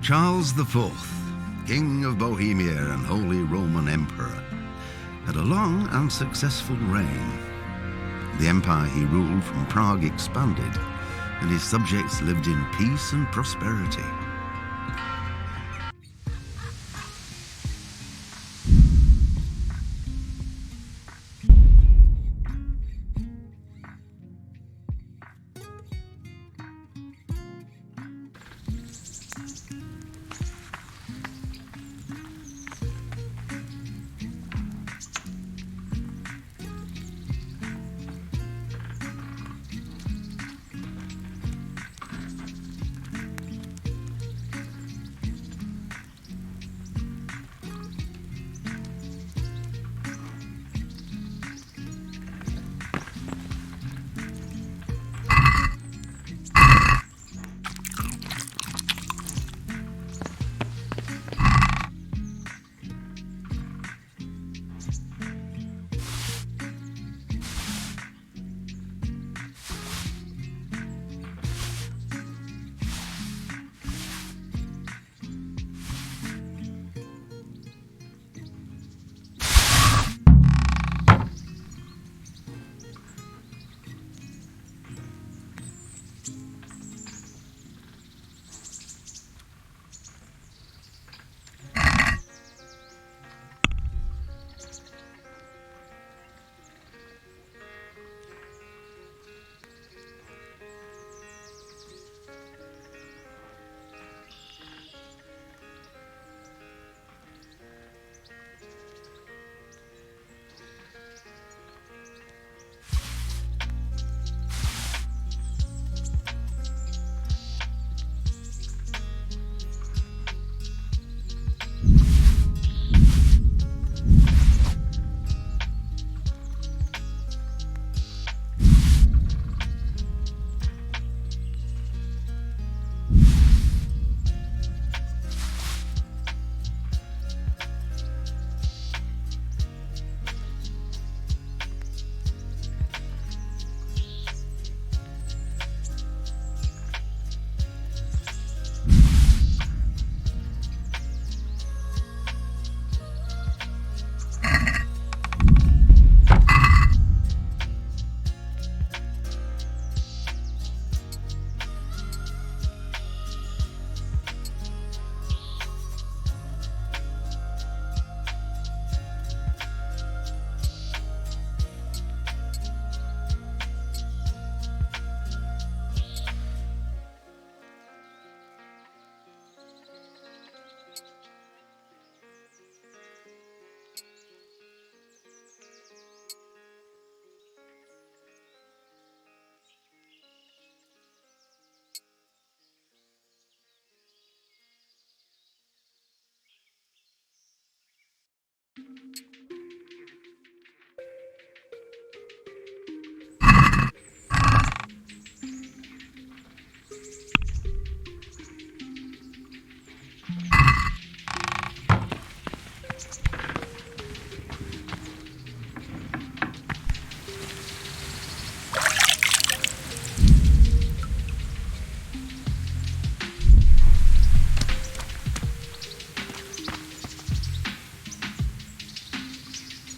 Charles IV, King of Bohemia and Holy Roman Emperor, had a long and successful reign. The empire he ruled from Prague expanded, and his subjects lived in peace and prosperity.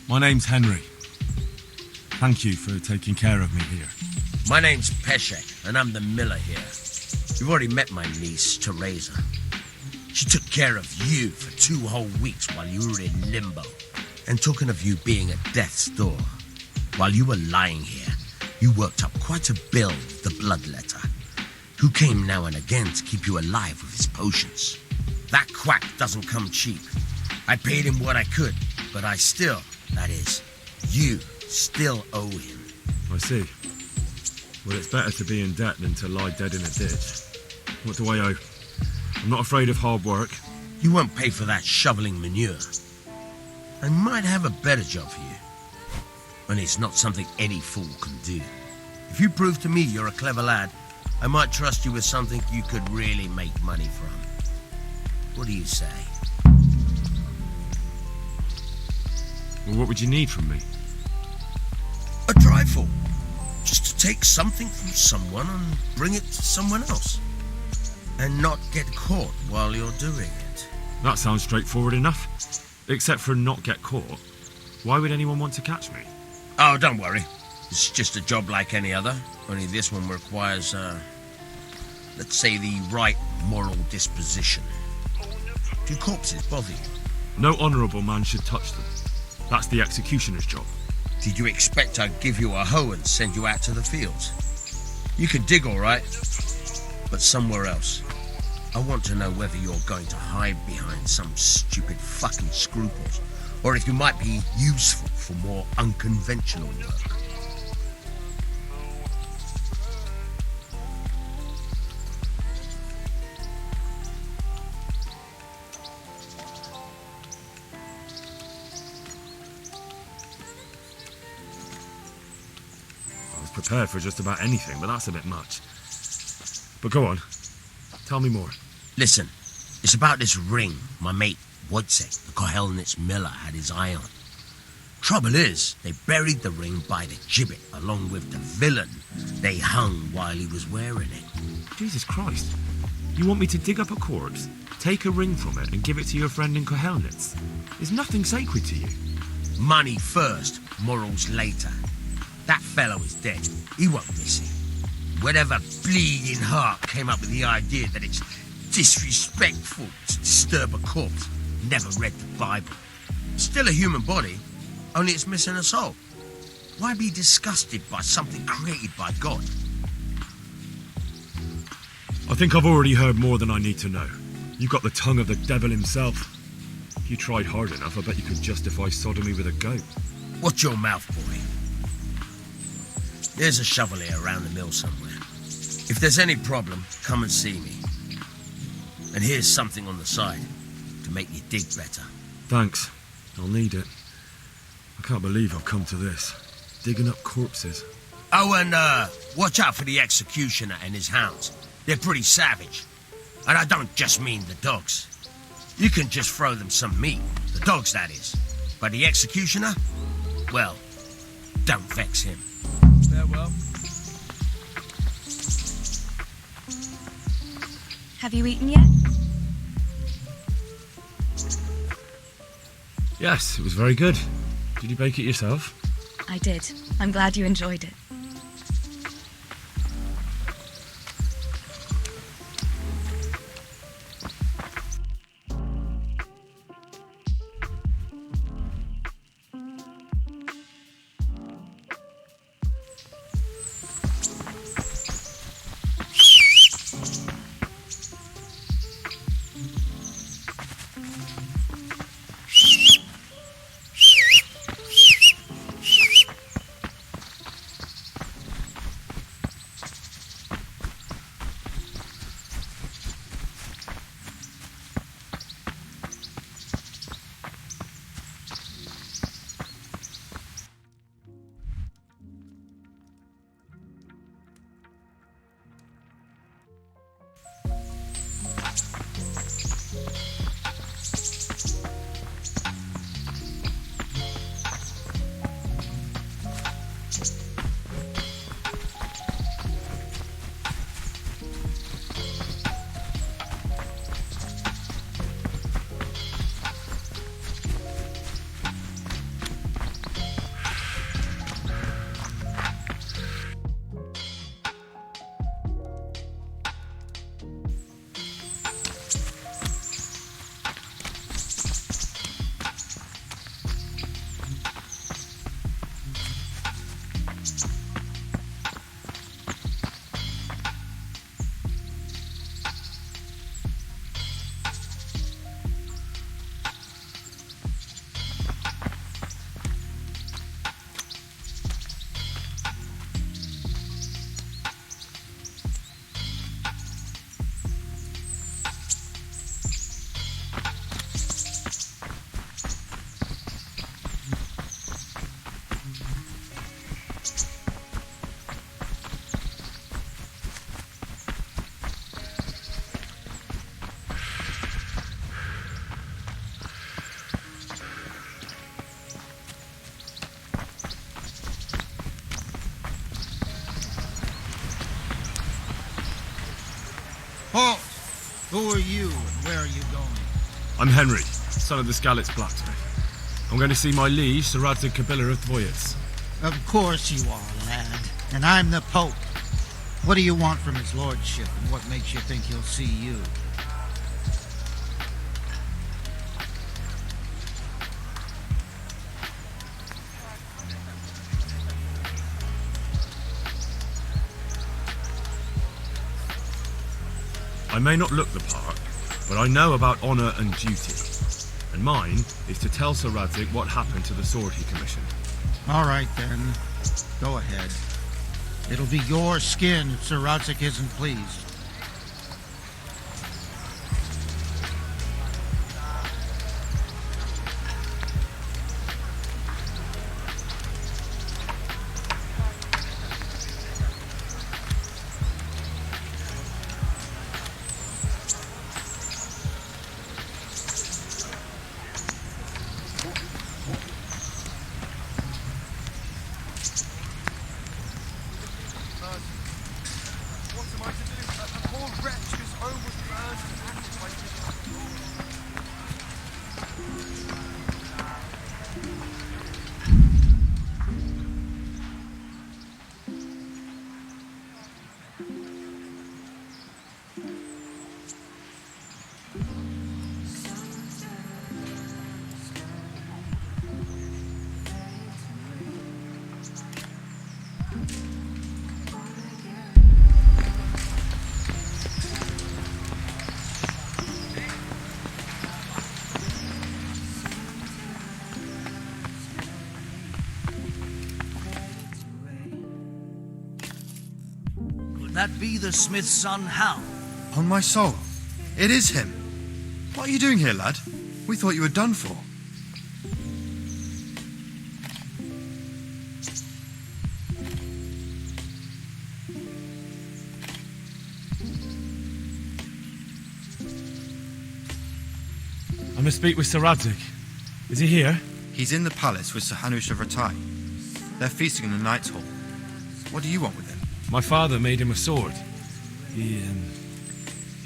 My name's Henry. Thank you for taking care of me here. My name's Peshek, and I'm the miller here. You've already met my niece, Teresa. She took care of you for 2 whole weeks while you were in limbo. And talking of you being at death's door, while you were lying here, you worked up quite a bill with the bloodletter, who came now and again to keep you alive with his potions. That quack doesn't come cheap. I paid him what I could, but I still, that is, you still owe him. I see. Well, it's better to be in debt than to lie dead in a ditch. What do I owe? I'm not afraid of hard work. You won't pay for that shoveling manure. I might have a better job for you. And it's not something any fool can do. If you prove to me you're a clever lad, I might trust you with something you could really make money from. What do you say? Well, what would you need from me? A trifle. Just to take something from someone and bring it to someone else. and not get caught while you're doing it. That sounds straightforward enough. Except for not get caught. Why would anyone want to catch me? Oh, don't worry. It's just a job like any other. Only this one requires, let's say, the right moral disposition. Do corpses bother you? No honourable man should touch them. That's the executioner's job. Did you expect I'd give you a hoe and send you out to the fields? You can dig all right, but somewhere else. I want to know whether you're going to hide behind some stupid fucking scruples, or if you might be useful for more unconventional work. I was prepared for just about anything, but that's a bit much. But go on. Tell me more. Listen, it's about this ring my mate Wojciech, the Kohelnitz miller, had his eye on. Trouble is, they buried the ring by the gibbet along with the villain they hung while he was wearing it. Jesus Christ. You want me to dig up a corpse, take a ring from it, and give it to your friend in Kohelnitz? There's nothing sacred to you. Money first, morals later. That fellow is dead. He won't miss it. Whatever bleeding heart came up with the idea that it's disrespectful to disturb a corpse never read the Bible. Still a human body, only it's missing a soul. Why be disgusted by something created by God? I think I've already heard more than I need to know. You've got the tongue of the devil himself. If you tried hard enough, I bet you could justify sodomy with a goat. Watch your mouth, boy. There's a shovel here around the mill somewhere. If there's any problem, come and see me. And here's something on the side to make you dig better. Thanks. I'll need it. I can't believe I've come to this. Digging up corpses. Oh, and watch out for the executioner and his hounds. They're pretty savage. And I don't just mean the dogs. You can just throw them some meat. The dogs, that is. But the executioner? Well, don't vex him. Farewell. Have you eaten yet? Yes, it was very good. Did you bake it yourself? I did. I'm glad you enjoyed it. Halt! Who are you and where are you going? I'm Henry, son of the Skalitz blacksmith. I'm going to see my liege, Sir Radzig Kobyla of Dvoyitz. Of course you are, lad. And I'm the Pope. What do you want from his lordship, and what makes you think he'll see you? I may not look the part, but I know about honour and duty. And mine is to tell Sir Radzig what happened to the sword he commissioned. All right, then. Go ahead. It'll be your skin if Sir Radzig isn't pleased. Could that be the smith's son, Hal? On my soul, it is him. What are you doing here, lad? We thought you were done for. I must speak with Sir Radzig. Is he here? He's in the palace with Sir Hanush of Rattay. They're feasting in the Knight's Hall. What do you want with him? My father made him a sword. He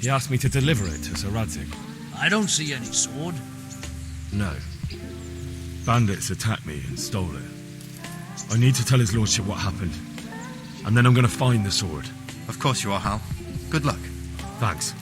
asked me to deliver it to Sir Radzig. I don't see any sword. No. Bandits attacked me and stole it. I need to tell his lordship what happened. And then I'm going to find the sword. Of course you are, Hal. Good luck. Thanks.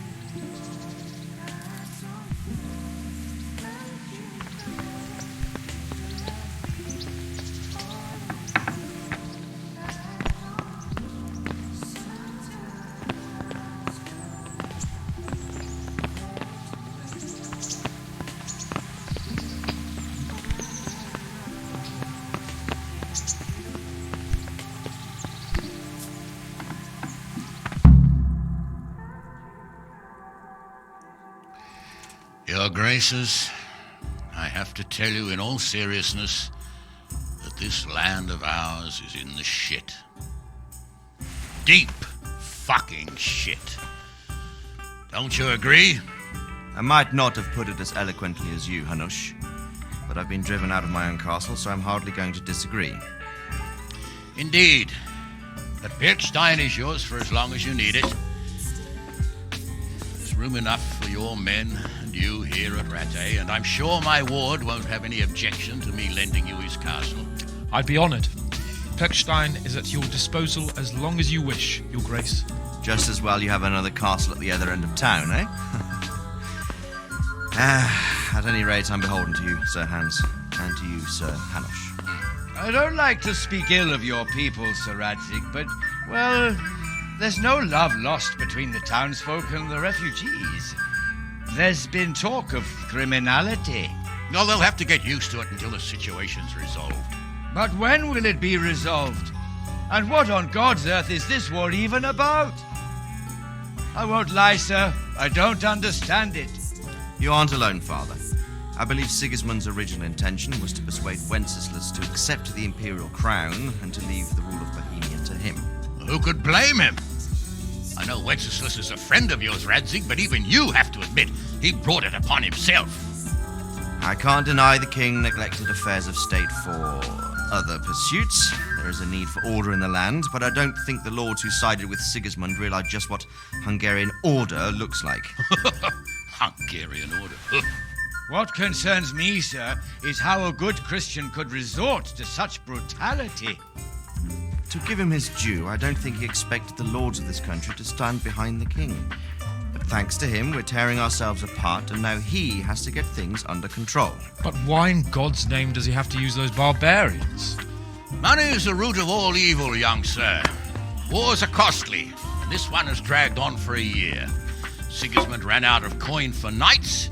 Your Graces, I have to tell you in all seriousness that this land of ours is in the shit. Deep fucking shit. Don't you agree? I might not have put it as eloquently as you, Hanush, but I've been driven out of my own castle, so I'm hardly going to disagree. Indeed. But Birkstein is yours for as long as you need it. There's room enough for your men and you here at Rattay, and I'm sure my ward won't have any objection to me lending you his castle. I'd be honoured. Pirkstein is at your disposal as long as you wish, Your Grace. Just as well you have another castle at the other end of town, eh? At any rate, I'm beholden to you, Sir Hans, and to you, Sir Hanush. I don't like to speak ill of your people, Sir Radzig, but, well, there's no love lost between the townsfolk and the refugees. There's been talk of criminality. No, they'll have to get used to it until the situation's resolved. But when will it be resolved? And what on God's earth is this war even about? I won't lie, sir. I don't understand it. You aren't alone, Father. I believe Sigismund's original intention was to persuade Wenceslas to accept the imperial crown and to leave the rule of Bohemia to him. Who could blame him? I know Wenceslas is a friend of yours, Radzig, but even you have to admit he brought it upon himself. I can't deny the king neglected affairs of state for other pursuits. There is a need for order in the land, but I don't think the lords who sided with Sigismund realized just what Hungarian order looks like. Hungarian order. What concerns me, sir, is how a good Christian could resort to such brutality. To give him his due, I don't think he expected the lords of this country to stand behind the king. But thanks to him, we're tearing ourselves apart, and now he has to get things under control. But why in God's name does he have to use those barbarians? Money is the root of all evil, young sir. Wars are costly, and this one has dragged on for a year. Sigismund ran out of coin for knights,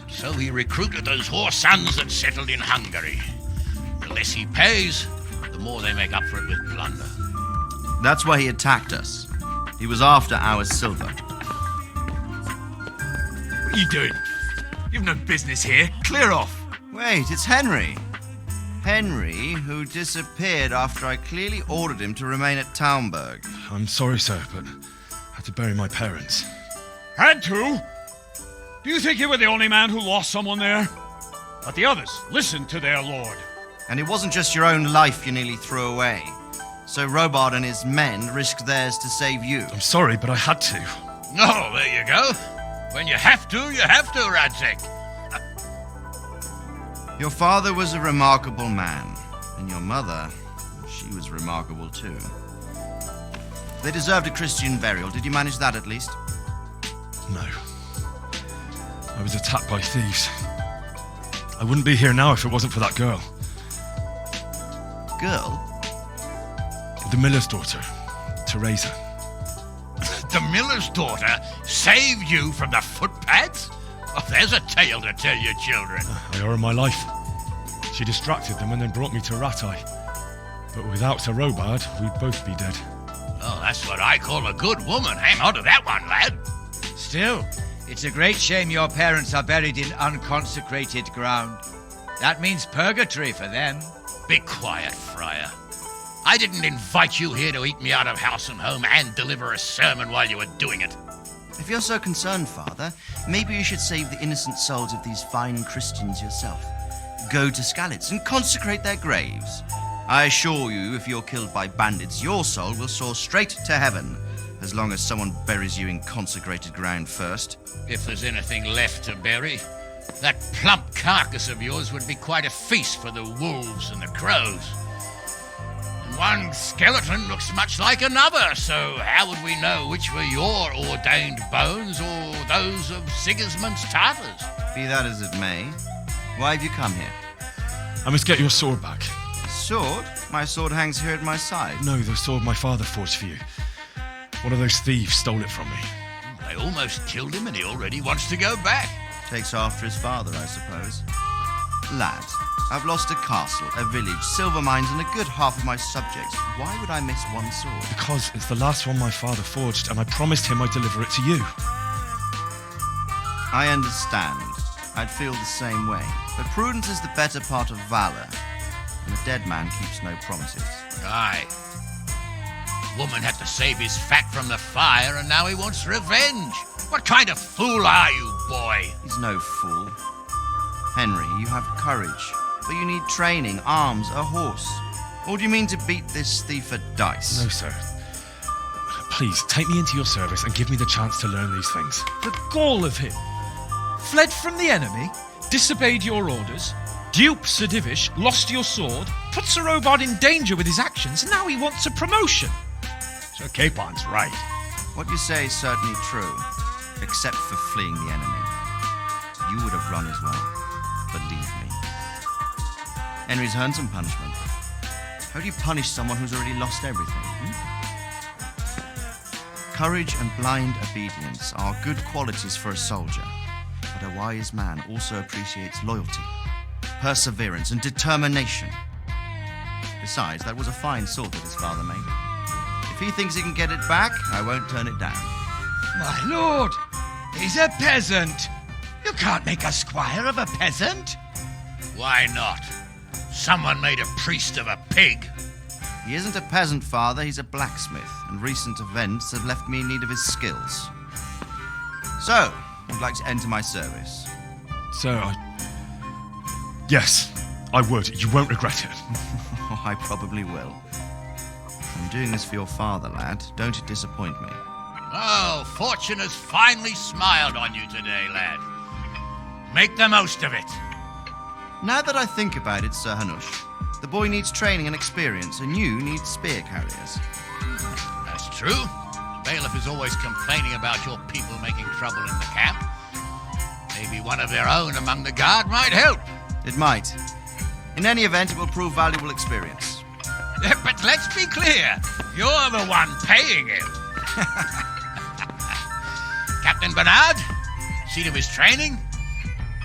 so he recruited those whore sons that settled in Hungary. The less he pays, the more they make up for it with plunder. That's why he attacked us. He was after our silver. What are you doing? You've no business here. Clear off. Wait, it's Henry. Henry, who disappeared after I clearly ordered him to remain at Taunberg. I'm sorry, sir, but I had to bury my parents. Had to? Do you think you were the only man who lost someone there? But the others listened to their lord. And it wasn't just your own life you nearly threw away. So Robard and his men risked theirs to save you. I'm sorry, but I had to. Oh, there you go. When you have to, Radzig. Your father was a remarkable man, and your mother, she was remarkable too. They deserved a Christian burial. Did you manage that at least? No. I was attacked by thieves. I wouldn't be here now if it wasn't for that girl. Girl? The miller's daughter, Teresa. The miller's daughter saved you from the footpads? Oh, there's a tale to tell your children. I owe her my life. She distracted them and then brought me to Rattay. But without Sir Robard, we'd both be dead. Oh, that's what I call a good woman. Hang on to that one, lad. Still, it's a great shame your parents are buried in unconsecrated ground. That means purgatory for them. Be quiet, Friar. I didn't invite you here to eat me out of house and home and deliver a sermon while you were doing it. If you're so concerned, Father, maybe you should save the innocent souls of these fine Christians yourself. Go to Skalitz and consecrate their graves. I assure you, if you're killed by bandits, your soul will soar straight to heaven, as long as someone buries you in consecrated ground first. If there's anything left to bury, that plump carcass of yours would be quite a feast for the wolves and the crows. And one skeleton looks much like another, so how would we know which were your ordained bones or those of Sigismund's Tartars? Be that as it may, why have you come here? I must get your sword back. Sword? My sword hangs here at my side. No, the sword my father forged for you. One of those thieves stole it from me. They almost killed him and he already wants to go back. Takes after his father, I suppose. Lad, I've lost a castle, a village, silver mines, and a good half of my subjects. Why would I miss one sword? Because it's the last one my father forged, and I promised him I'd deliver it to you. I understand. I'd feel the same way. But prudence is the better part of valor, and a dead man keeps no promises. Aye. Woman had to save his fat from the fire, and now he wants revenge. What kind of fool are you, boy? He's no fool. Henry, you have courage, but you need training, arms, a horse. Or do you mean to beat this thief at dice? No, sir. Please, take me into your service and give me the chance to learn these things. The gall of him. Fled from the enemy, disobeyed your orders, duped Sir Divish, lost your sword, put Sir Robard in danger with his actions, and now he wants a promotion. Sir Capon's right. What you say is certainly true, except for fleeing the enemy. You would have run as well, believe me. Henry's earned some punishment. How do you punish someone who's already lost everything? Courage and blind obedience are good qualities for a soldier, but a wise man also appreciates loyalty, perseverance, and determination. Besides, that was a fine sword that his father made. If he thinks he can get it back, I won't turn it down. My lord, he's a peasant. You can't make a squire of a peasant. Why not? Someone made a priest of a pig. He isn't a peasant, Father, he's a blacksmith, and recent events have left me in need of his skills. So, would like to enter my service? Sir, Yes, I would. You won't regret it. Oh, I probably will. I'm doing this for your father, lad. Don't it disappoint me. Oh, fortune has finally smiled on you today, lad. Make the most of it. Now that I think about it, Sir Hanush, the boy needs training and experience, and you need spear carriers. That's true. Bailiff is always complaining about your people making trouble in the camp. Maybe one of their own among the guard might help. It might. In any event, it will prove valuable experience. But let's be clear. You're the one paying him. Captain Bernard, see to his training,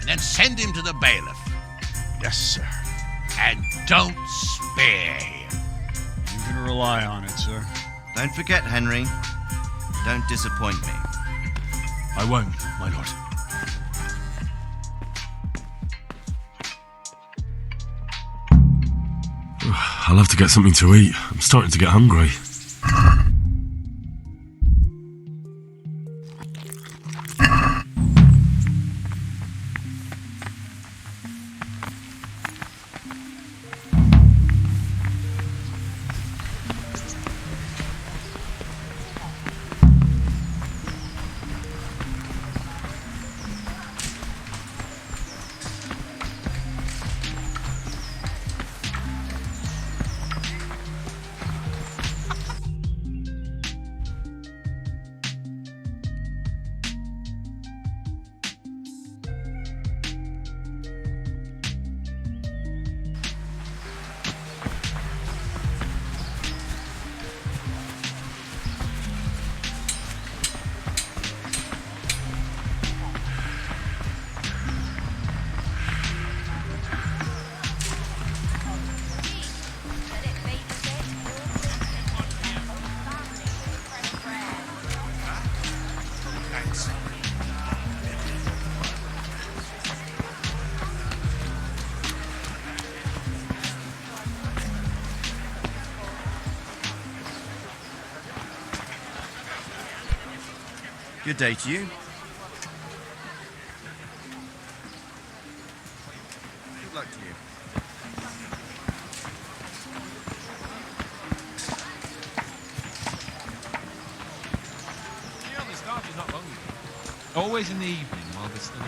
and then send him to the bailiff. Yes, sir. And don't spare him. You can rely on it, sir. Don't forget, Henry. Don't disappoint me. I won't, my lord. I'll have to get something to eat. I'm starting to get hungry. Good day to you. Good luck to you. The start is not long. Always in the evening while they're still.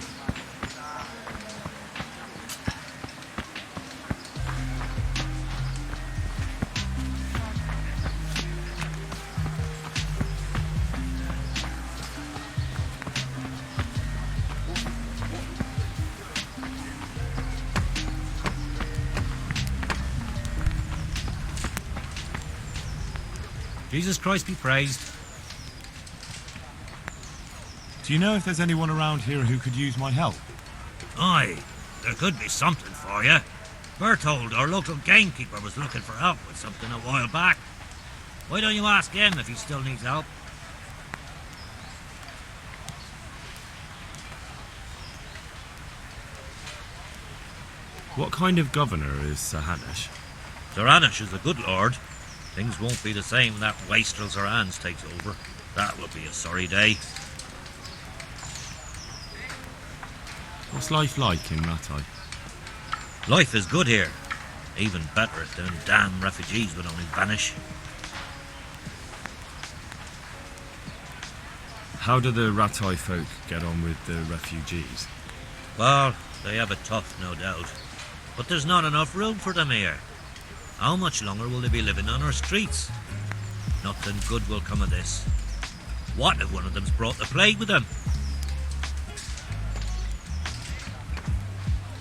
Jesus Christ be praised. Do you know if there's anyone around here who could use my help? Aye, there could be something for you. Berthold, our local gamekeeper, was looking for help with something a while back. Why don't you ask him if he still needs help? What kind of governor is Sir Hanush? Sir Hanush is a good lord. Things won't be the same when that wastrel Sir Hans takes over. That will be a sorry day. What's life like in Rattay? Life is good here. Even better if them damn refugees would only vanish. How do the Rattay folk get on with the refugees? Well, they have it tough, no doubt. But there's not enough room for them here. How much longer will they be living on our streets? Nothing good will come of this. What if one of them's brought the plague with them?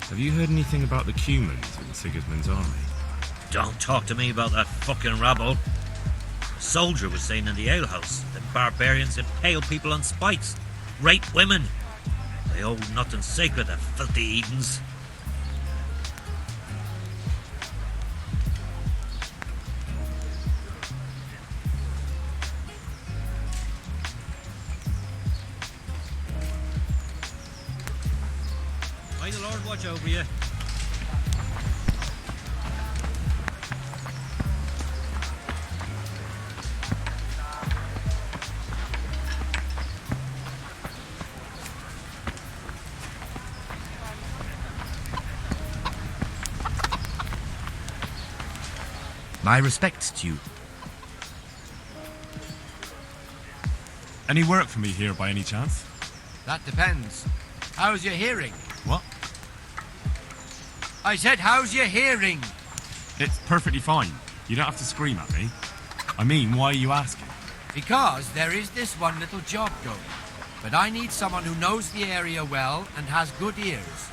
Have you heard anything about the Cumans in Sigismund's army? Don't talk to me about that fucking rabble. A soldier was saying in the alehouse that barbarians impale people on spikes, rape women. They hold nothing sacred, the filthy heathens. May the Lord watch over you. My respects to you. Any work for me here by any chance? That depends. How's your hearing? What? I said, how's your hearing? It's perfectly fine. You don't have to scream at me. I mean, why are you asking? Because there is this one little job going. But I need someone who knows the area well and has good ears.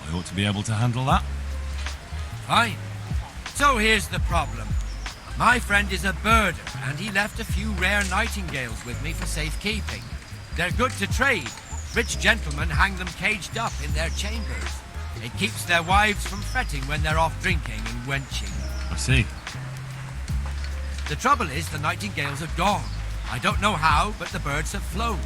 I ought to be able to handle that. Fine. So here's the problem. My friend is a birder, and he left a few rare nightingales with me for safekeeping. They're good to trade. Rich gentlemen hang them caged up in their chambers. It keeps their wives from fretting when they're off drinking and wenching. I see. The trouble is the nightingales are gone. I don't know how, but the birds have flown.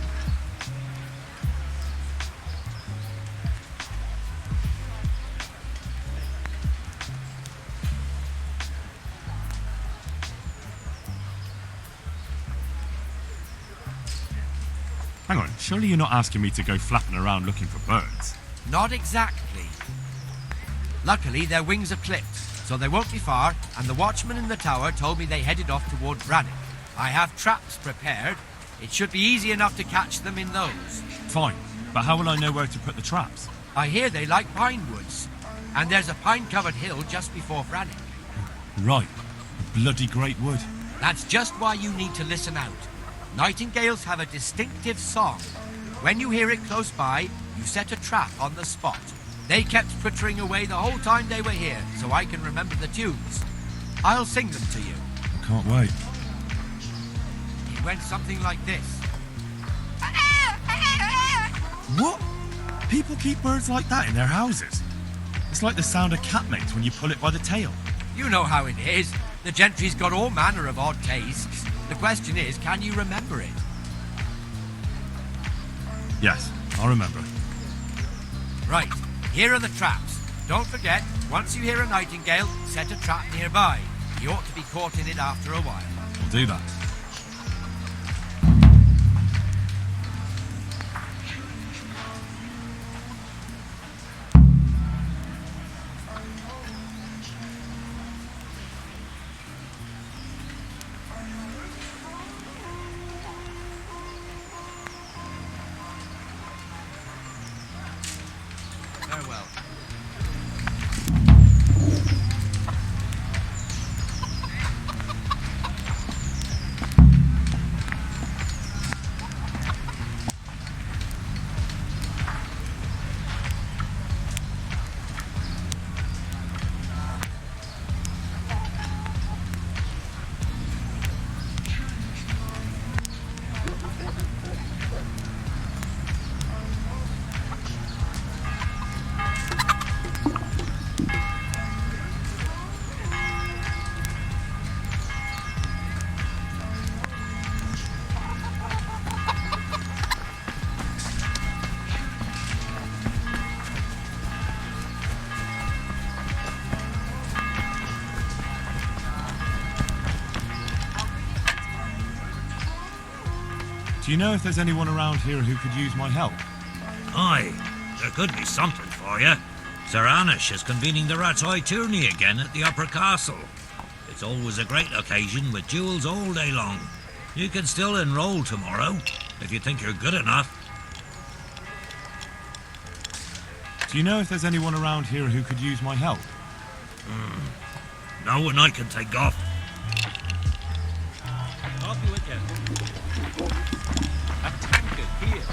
Hang on, surely you're not asking me to go flapping around looking for birds? Not exactly. Luckily, their wings are clipped, so they won't be far, and the watchman in the tower told me they headed off toward Brannock. I have traps prepared. It should be easy enough to catch them in those. Fine, but how will I know where to put the traps? I hear they like pine woods, and there's a pine-covered hill just before Brannock. Right, a bloody great wood. That's just why you need to listen out. Nightingales have a distinctive song. When you hear it close by, you set a trap on the spot. They kept twittering away the whole time they were here, so I can remember the tunes. I'll sing them to you. I can't wait. It went something like this. What? People keep birds like that in their houses? It's like the sound a cat makes when you pull it by the tail. You know how it is. The gentry's got all manner of odd tastes. The question is, can you remember it? Yes, I'll remember. Right, here are the traps. Don't forget, once you hear a nightingale, set a trap nearby. You ought to be caught in it after a while. I'll do that. Farewell. Do you know if there's anyone around here who could use my help? Aye, there could be something for you. Sir Anish is convening the Rattoi tourney again at the Upper Castle. It's always a great occasion with duels all day long. You can still enroll tomorrow, if you think you're good enough. Do you know if there's anyone around here who could use my help? No one I can take off. Off you again. A tankard here.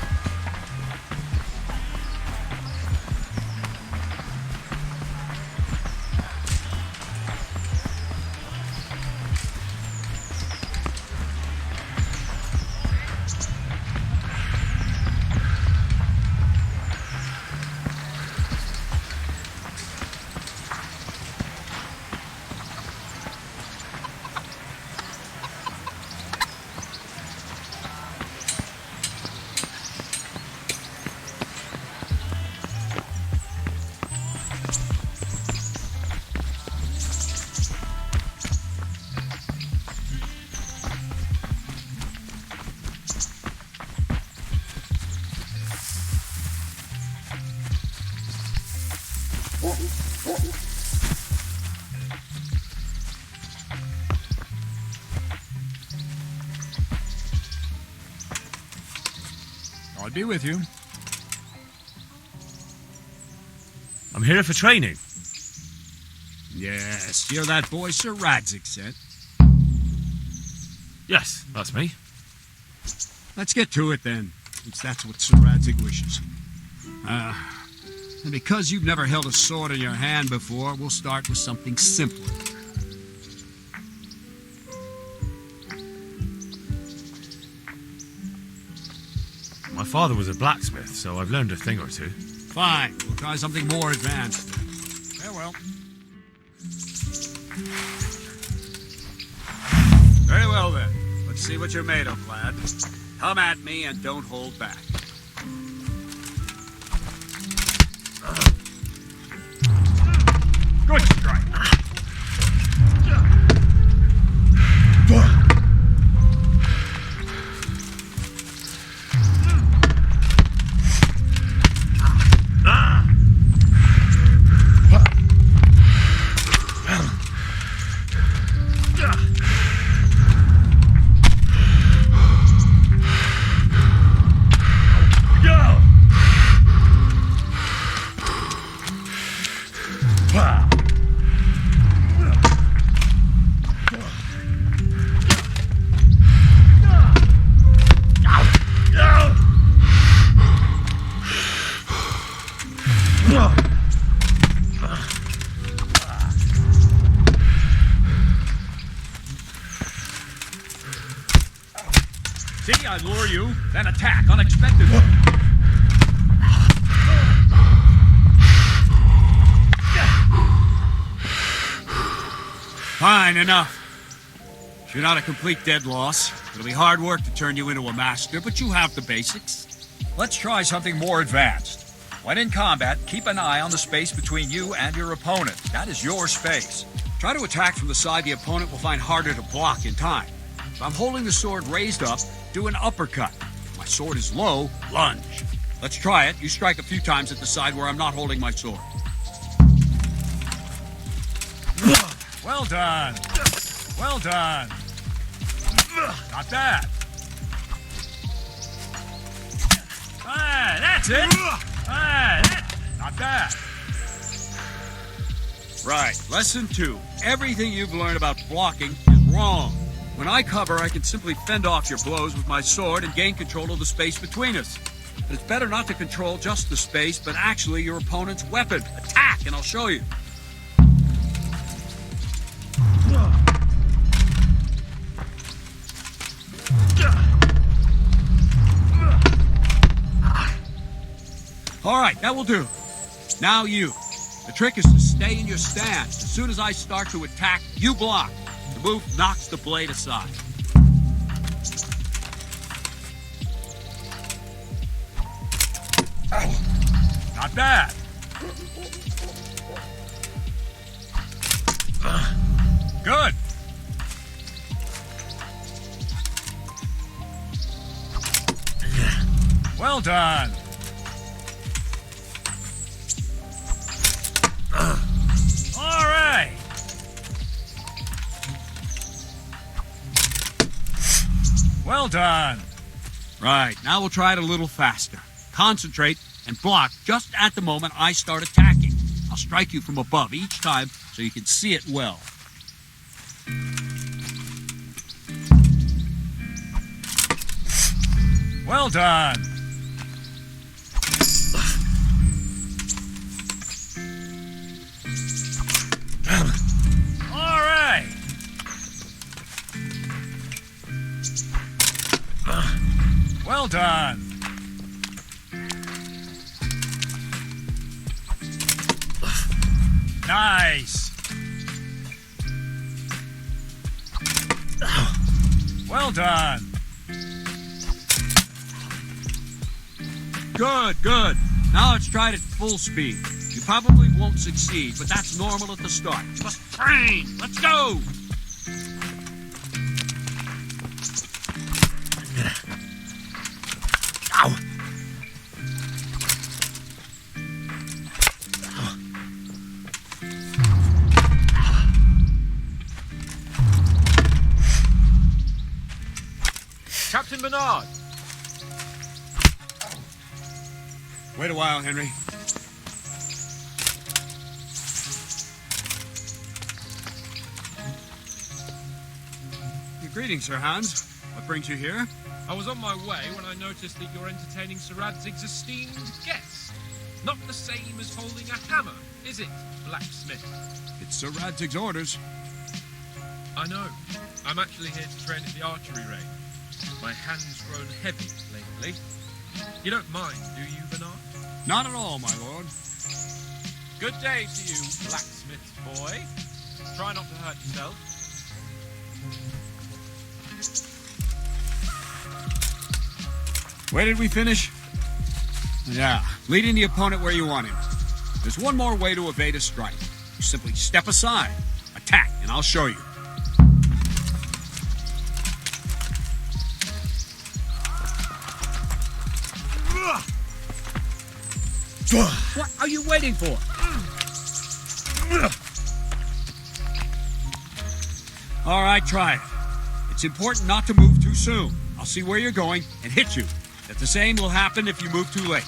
I'll be with you. I'm here for training. Yes, you're that boy Sir Radzig sent. Yes, that's me. Let's get to it then, since that's what Sir Radzig wishes. And because you've never held a sword in your hand before, we'll start with something simpler. My father was a blacksmith, so I've learned a thing or two. Fine, we'll try something more advanced. Farewell. Very well then. Let's see what you're made of, lad. Come at me and don't hold back. Good strike. See, I lure you, then attack unexpectedly. Fine, enough. You're not a complete dead loss. It'll be hard work to turn you into a master, but you have the basics. Let's try something more advanced. When in combat, keep an eye on the space between you and your opponent. That is your space. Try to attack from the side the opponent will find harder to block in time. If I'm holding the sword raised up, do an uppercut. If my sword is low, lunge. Let's try it. You strike a few times at the side where I'm not holding my sword. Well done. Well done. Not bad. Ah, that's it. Not bad. Right. Lesson 2. Everything you've learned about blocking is wrong. When I cover, I can simply fend off your blows with my sword and gain control of the space between us. But it's better not to control just the space, but actually your opponent's weapon. Attack, and I'll show you. All right, that will do. Now you. The trick is to stay in your stance. As soon as I start to attack, you block. The move knocks the blade aside. Not bad. Good. Well done. All right. Well done. Right, now we'll try it a little faster. Concentrate and block just at the moment I start attacking. I'll strike you from above each time so you can see it well. Well done. All right. Well done. Nice. Well done. Good, good. Now let's try it at full speed. You probably won't succeed, but that's normal at the start. Just train. Let's go. Captain Bernard. Wait a while, Henry. Greetings, Sir Hans. What brings you here? I was on my way when I noticed that you're entertaining Sir Radzig's esteemed guest. Not the same as holding a hammer, is it, blacksmith? It's Sir Radzig's orders. I know. I'm actually here to train at the archery range. My hand's grown heavy lately. You don't mind, do you, Bernard? Not at all, my lord. Good day to you, blacksmith's boy. Try not to hurt yourself. Where did we finish? Yeah, leading the opponent where you want him. There's one more way to evade a strike. You simply step aside, attack, and I'll show you. What are you waiting for? All right, try it. It's important not to move too soon. I'll see where you're going and hit you. If the same will happen if you move too late.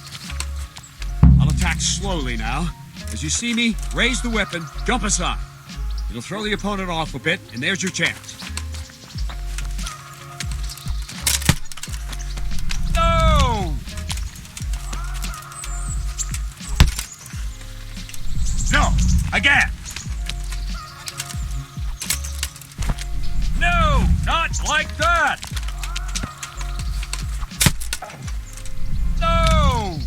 I'll attack slowly now. As you see me, raise the weapon, jump aside. It'll throw the opponent off a bit, and there's your chance. No! No! Again! No! Not like that! No!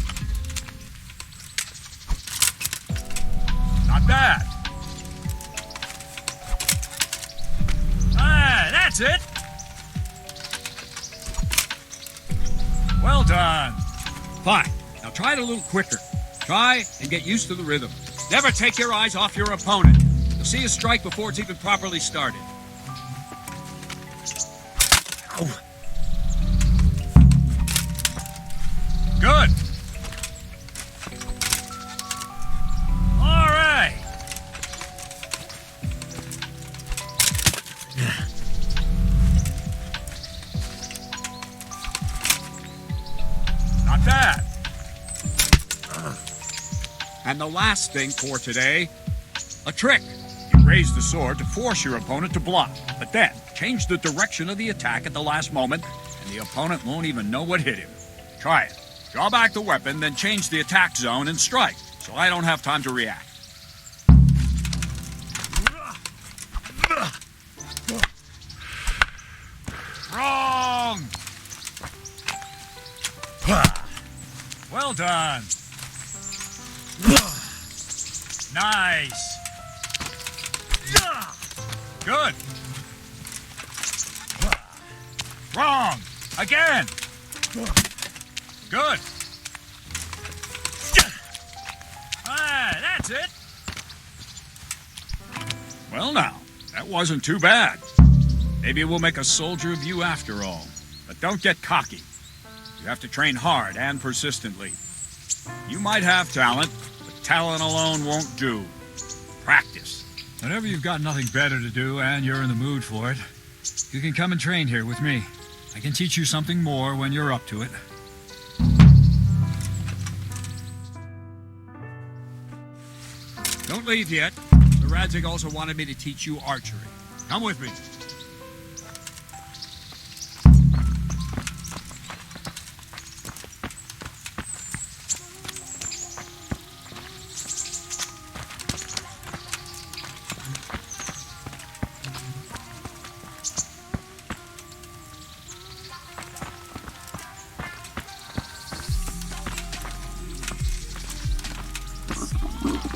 Not bad. Ah, that's it. Well done. Fine. Now try it a little quicker. Try and get used to the rhythm. Never take your eyes off your opponent. You'll see a strike before it's even properly started. Good. All right. Not bad. And the last thing for today, a trick. You raise the sword to force your opponent to block, but then change the direction of the attack at the last moment, and the opponent won't even know what hit him. Try it. Draw back the weapon, then change the attack zone and strike, so I don't have time to react. Wrong! Well done. Nice. Good. Wrong. Again. Good. Ah, that's it. Well now, that wasn't too bad. Maybe we'll make a soldier of you after all. But don't get cocky. You have to train hard and persistently. You might have talent, but talent alone won't do. Practice. Whenever you've got nothing better to do and you're in the mood for it, you can come and train here with me. I can teach you something more when you're up to it. Don't leave yet. Sir Radzig also wanted me to teach you archery. Come with me.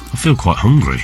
I feel quite hungry.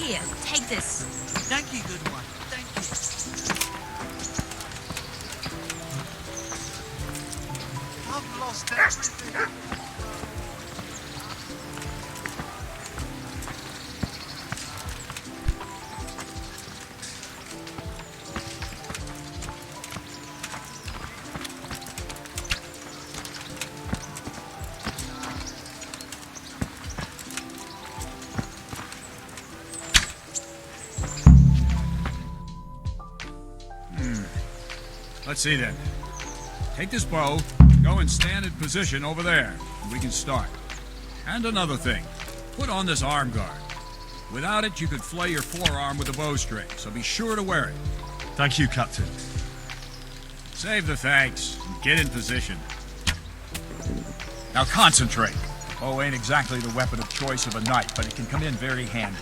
Here, take this. Thank you, good one. Thank you. I've lost everything. Let's see then. Take this bow, go and stand in position over there, and we can start. And another thing, put on this arm guard. Without it, you could flay your forearm with a bowstring, so be sure to wear it. Thank you, Captain. Save the thanks, and get in position. Now concentrate. The bow ain't exactly the weapon of choice of a knight, but it can come in very handy.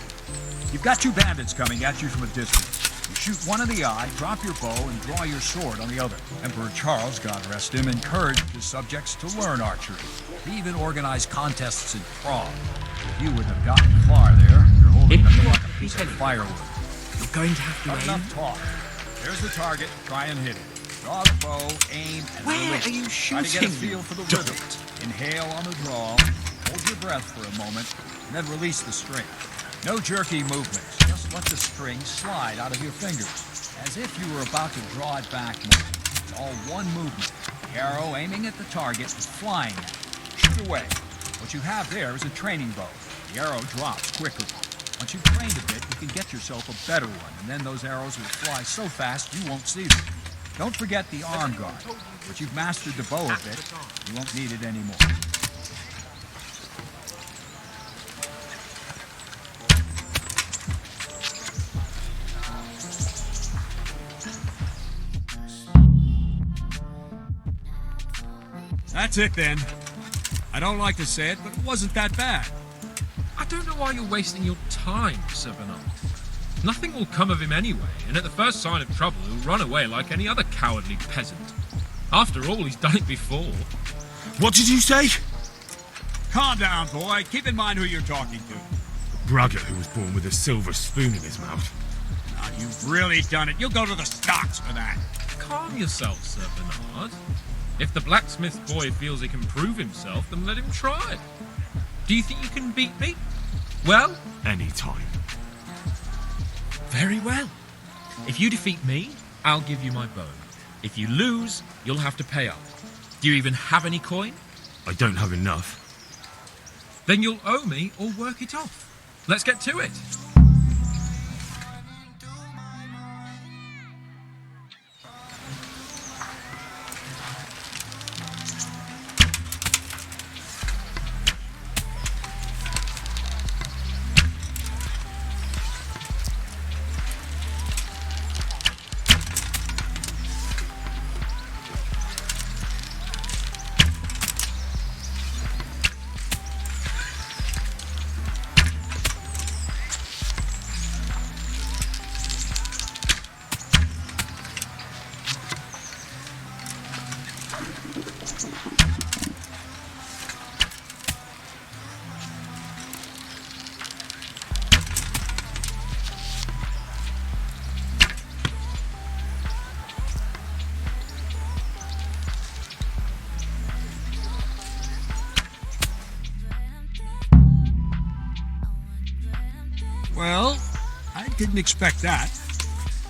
You've got two bandits coming at you from a distance. You shoot one in the eye, drop your bow, and draw your sword on the other. Emperor Charles, God rest him, encouraged his subjects to learn archery. He even organized contests in Prague. If you wouldn't have gotten far there, you're holding them like a piece of firewood. You're going to have to aim. Enough talk. There's the target. Try and hit it. Draw the bow, aim, and Where release. are you Try to get a shooting? feel for the rhythm. Inhale on the draw, hold your breath for a moment, and then release the string. No jerky movements. Just let the string slide out of your fingers, as if you were about to draw it back more. It's all one movement. The arrow aiming at the target and flying at it. Shoot away. What you have there is a training bow. The arrow drops quickly. Once you've trained a bit, you can get yourself a better one, and then those arrows will fly so fast you won't see them. Don't forget the arm guard. But you've mastered the bow a bit, you won't need it anymore. That's it then. I don't like to say it, but it wasn't that bad. I don't know why you're wasting your time, Sir Bernard. Nothing will come of him anyway, and at the first sign of trouble, he'll run away like any other cowardly peasant. After all, he's done it before. What did you say? Calm down, boy. Keep in mind who you're talking to. Braggart who was born with a silver spoon in his mouth. Now, you've really done it. You'll go to the stocks for that. Calm yourself, Sir Bernard. If the blacksmith boy feels he can prove himself, then let him try. Do you think you can beat me? Well? Any time. Very well. If you defeat me, I'll give you my bow. If you lose, you'll have to pay up. Do you even have any coin? I don't have enough. Then you'll owe me or work it off. Let's get to it. Well, I didn't expect that.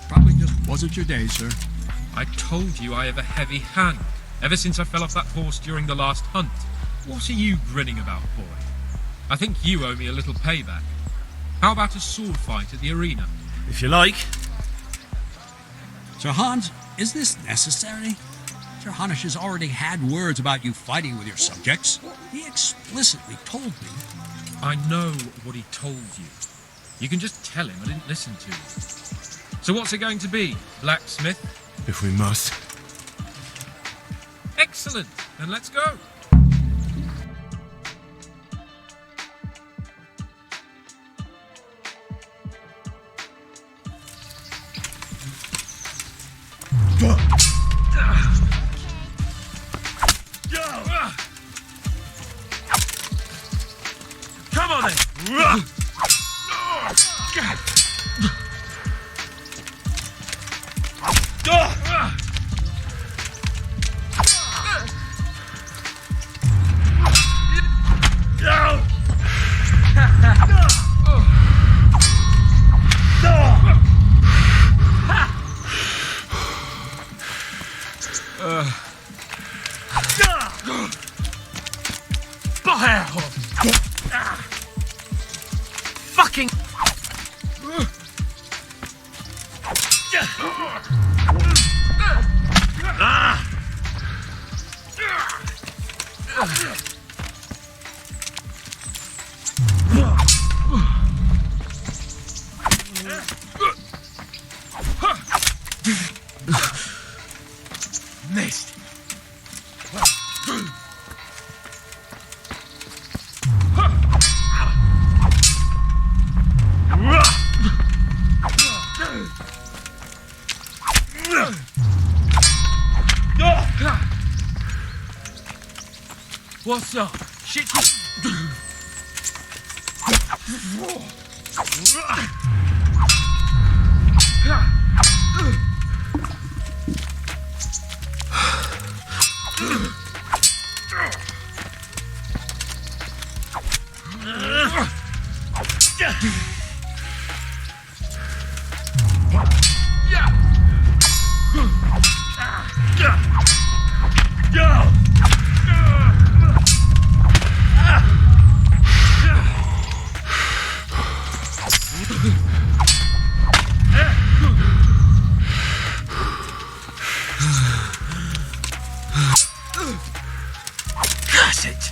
Probably just wasn't your day, sir. I told you I have a heavy hand, ever since I fell off that horse during the last hunt. What are you grinning about, boy? I think you owe me a little payback. How about a sword fight at the arena? If you like. Sir Hans, is this necessary? Sir Hanush has already had words about you fighting with your subjects. He explicitly told me. I know what he told you. You can just tell him I didn't listen to you. So what's it going to be, blacksmith? If we must. Excellent. Then let's go. Come on then! Fucking. Missed. What's up? Shit. Curse it!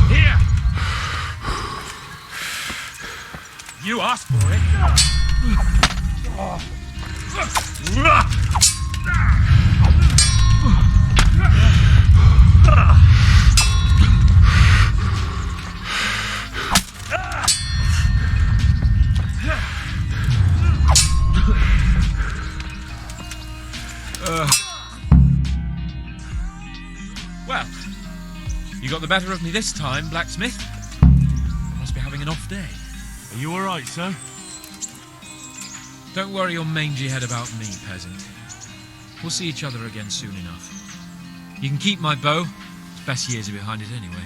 Here! You asked for it. Well, you got the better of me this time, blacksmith. You must be having an off day. Are you alright, sir? Don't worry your mangy head about me, peasant. We'll see each other again soon enough. You can keep my bow. Its best years are behind it anyway.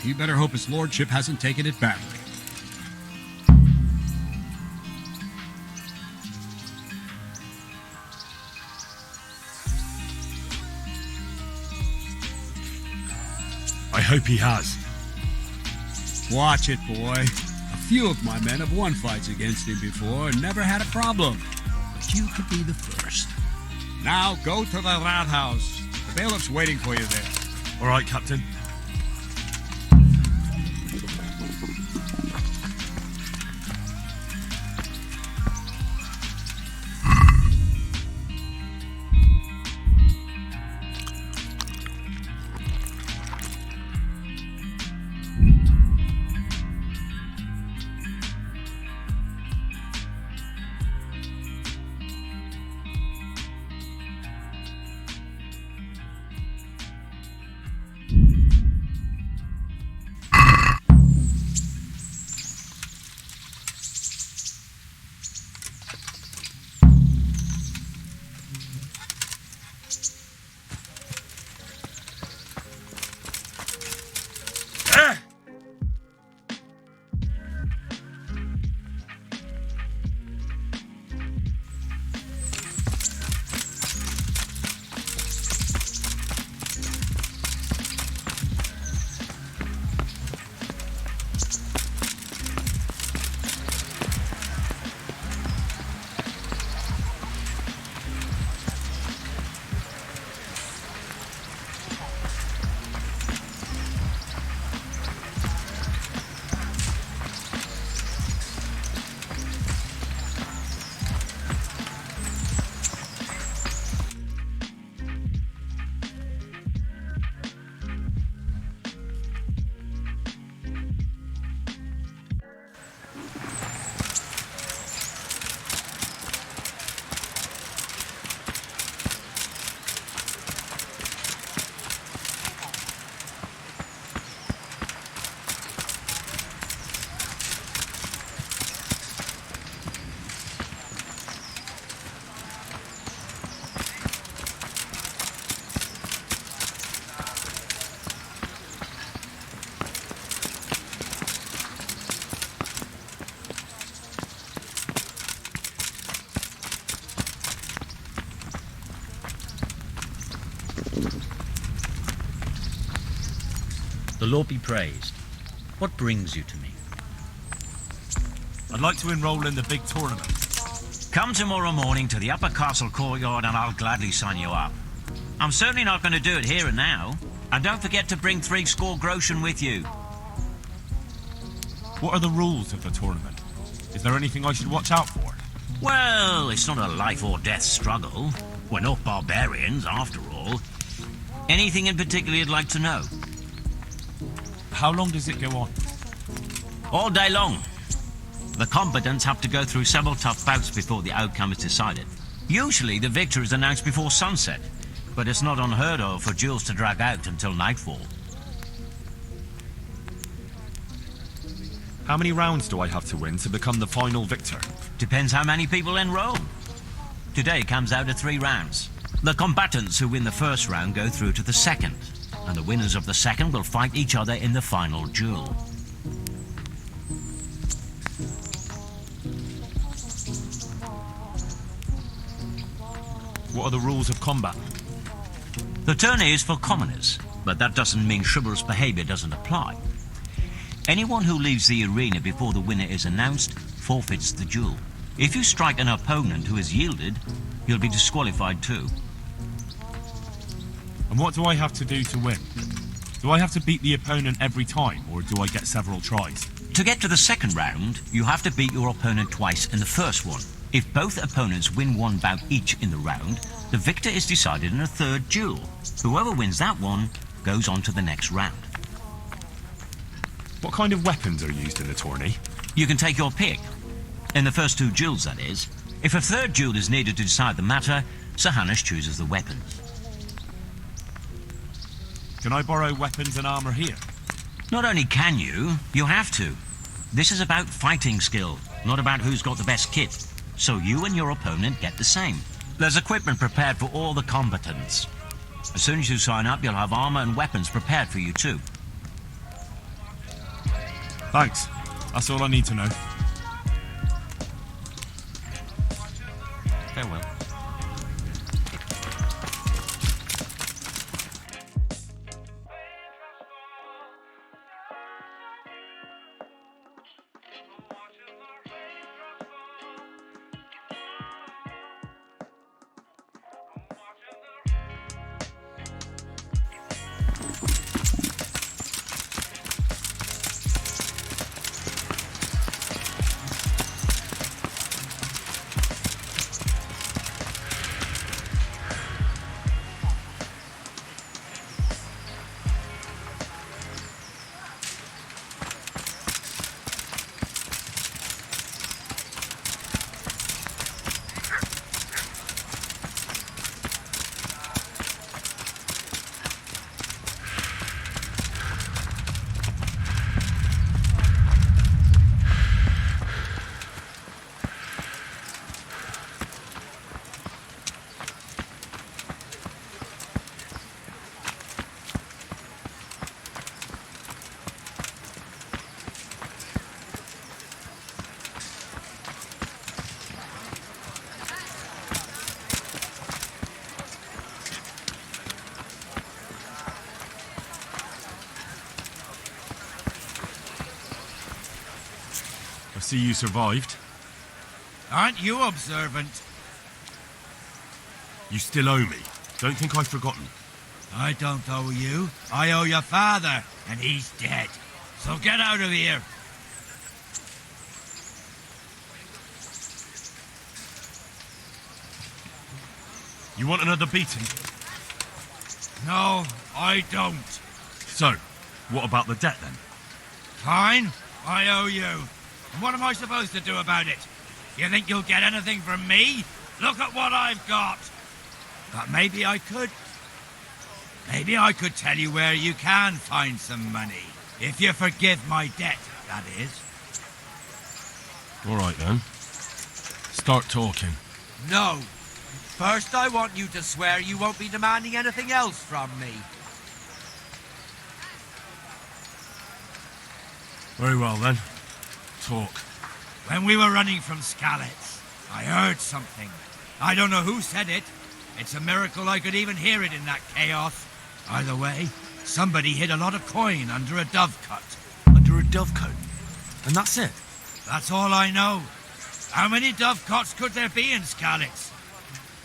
You better hope his lordship hasn't taken it badly. I hope he has. Watch it, boy. A few of my men have won fights against him before and never had a problem. But you could be the first. Now go to the rat house. The bailiff's waiting for you there. Alright, Captain. The Lord be praised. What brings you to me? I'd like to enroll in the big tournament. Come tomorrow morning to the upper castle courtyard and I'll gladly sign you up. I'm certainly not going to do it here and now. And don't forget to bring 3 groschen with you. What are the rules of the tournament? Is there anything I should watch out for? Well, it's not a life or death struggle. We're not barbarians, after all. Anything in particular you'd like to know? How long does it go on? All day long. The combatants have to go through several tough bouts before the outcome is decided. Usually the victor is announced before sunset, but it's not unheard of for duels to drag out until nightfall. How many rounds do I have to win to become the final victor? Depends how many people enroll. Today comes out of 3 rounds. The combatants who win the first round go through to the second, and the winners of the second will fight each other in the final duel. What are the rules of combat? The tourney is for commoners, but that doesn't mean chivalrous behavior doesn't apply. Anyone who leaves the arena before the winner is announced forfeits the duel. If you strike an opponent who has yielded, you'll be disqualified too. And what do I have to do to win? Do I have to beat the opponent every time, or do I get several tries? To get to the second round, you have to beat your opponent twice in the first one. If both opponents win 1 bout each in the round, the victor is decided in a third duel. Whoever wins that one goes on to the next round. What kind of weapons are used in the tourney? You can take your pick. In the first 2 duels, that is. If a third duel is needed to decide the matter, Sir Hanush chooses the weapons. Can I borrow weapons and armor here? Not only can you have to. This is about fighting skill, not about who's got the best kit. So you and your opponent get the same. There's equipment prepared for all the combatants. As soon as you sign up, you'll have armor and weapons prepared for you too. Thanks. That's all I need to know. Farewell. I see you survived. Aren't you observant? You still owe me. Don't think I've forgotten. I don't owe you. I owe your father, and he's dead. So get out of here. You want another beating? No, I don't. So, what about the debt then? Fine, I owe you. And what am I supposed to do about it? You think you'll get anything from me? Look at what I've got. But maybe I could. Maybe I could tell you where you can find some money. If you forgive my debt, that is. All right then. Start talking. No. First, I want you to swear you won't be demanding anything else from me. Very well then. Talk. When we were running from Skalitz, I heard something. I don't know who said it. It's a miracle I could even hear it in that chaos. Either way, Somebody hid a lot of coin under a dovecot. Under a dovecot? And that's it? That's all I know. How many dovecots could there be in Skalitz?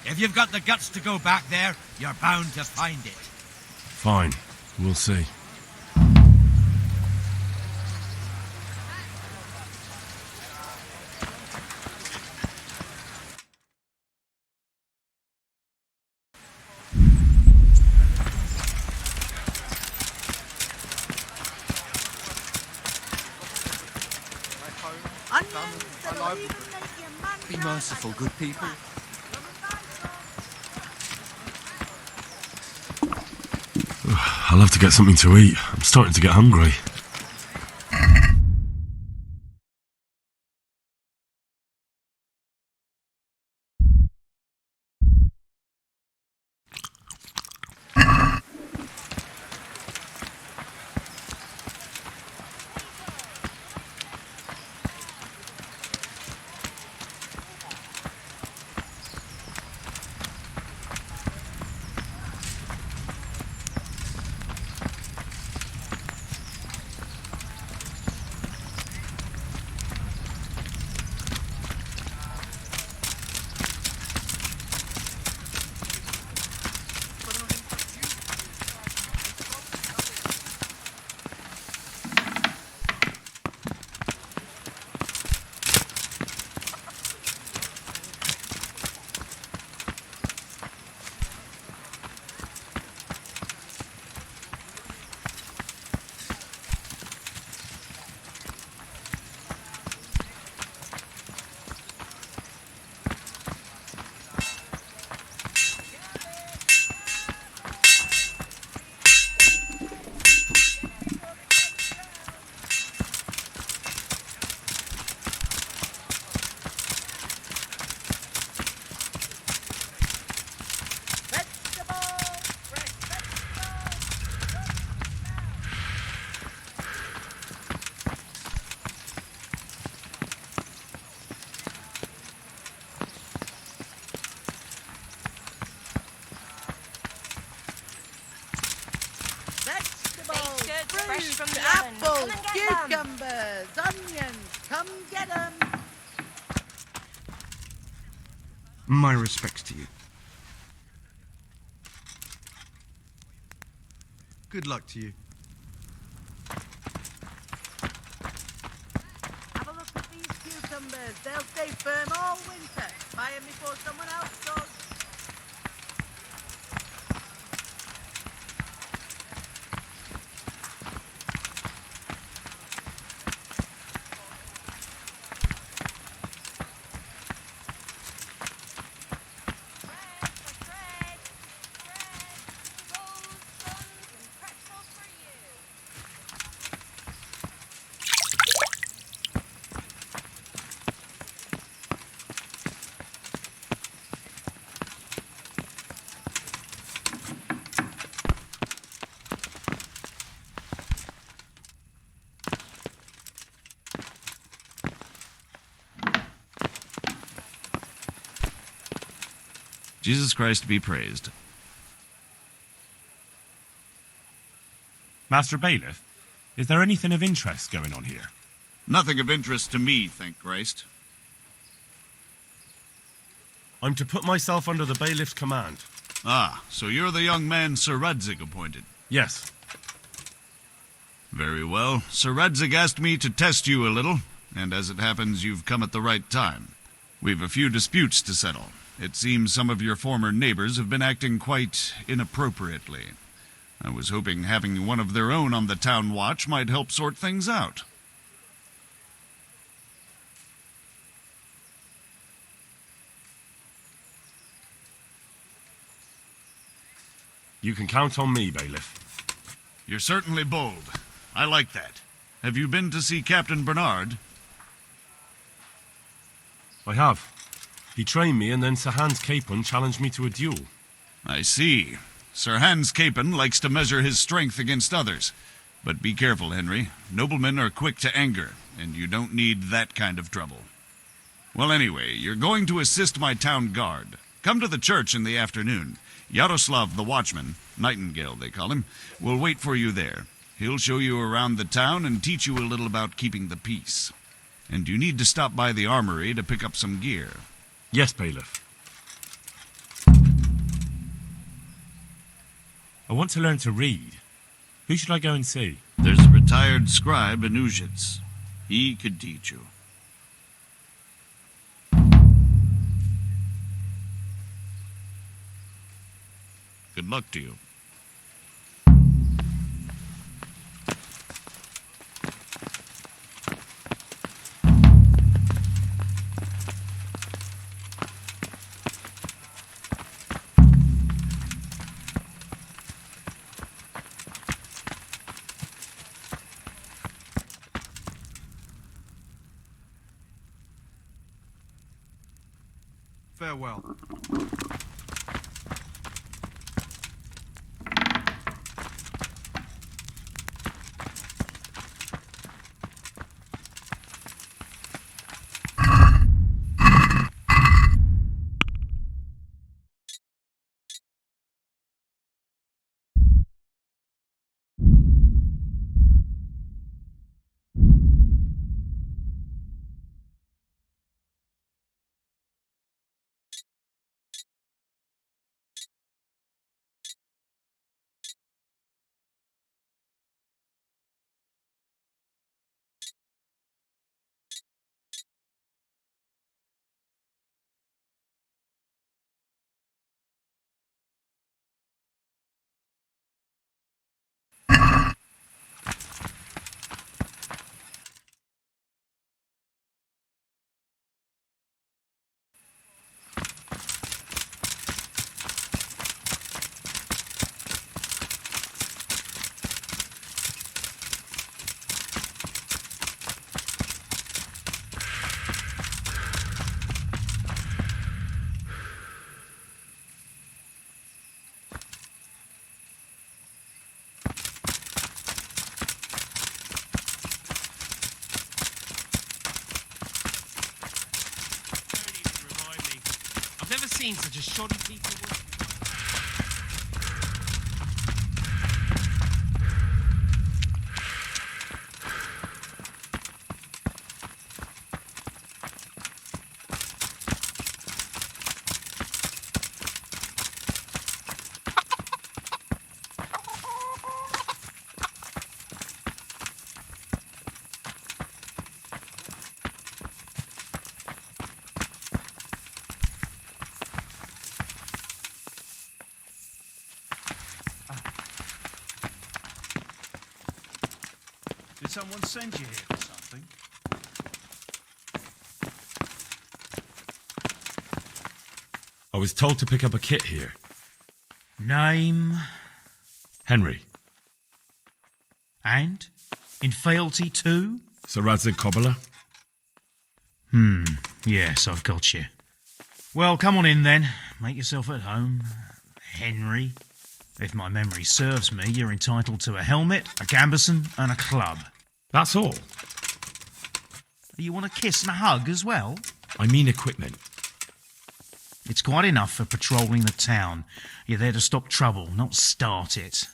If you've got the guts to go back there, you're bound to find it. Fine. We'll see. Be merciful, good people. I'll have to get something to eat. I'm starting to get hungry. Fresh from the apples, oven. cucumbers, onions. Come get them. My respects to you. Good luck to you. Have a look at these cucumbers. They'll stay firm all winter. Buy them before someone else does. Jesus Christ be praised. Master Bailiff, is there anything of interest going on here? Nothing of interest to me, thank Christ. I'm to put myself under the bailiff's command. Ah, so you're the young man Sir Radzig appointed? Yes. Very well. Sir Radzig asked me to test you a little, and as it happens, you've come at the right time. We've a few disputes to settle. It seems some of your former neighbors have been acting quite inappropriately. I was hoping having one of their own on the town watch might help sort things out. You can count on me, Bailiff. You're certainly bold. I like that. Have you been to see Captain Bernard? I have. He trained me, and then Sir Hans Capon challenged me to a duel. I see. Sir Hans Capon likes to measure his strength against others. But be careful, Henry. Noblemen are quick to anger, and you don't need that kind of trouble. Well, anyway, you're going to assist my town guard. Come to the church in the afternoon. Yaroslav the Watchman, Nightingale they call him, will wait for you there. He'll show you around the town and teach you a little about keeping the peace. And you need to stop by the armory to pick up some gear. Yes, Bailiff. I want to learn to read. Who should I go and see? There's a retired scribe in Uzhitz. He could teach you. Good luck to you. Farewell. I've never seen such a shoddy piece of work. Did someone send you here for something? I was told to pick up a kit here. Name? Henry. And? In fealty too? Sir Radzig Kobyla? Yes, I've got you. Well, come on in then. Make yourself at home. Henry. If my memory serves me, you're entitled to a helmet, a gambeson, and a club. That's all. You want a kiss and a hug as well? I mean equipment. It's quite enough for patrolling the town. You're there to stop trouble, not start it.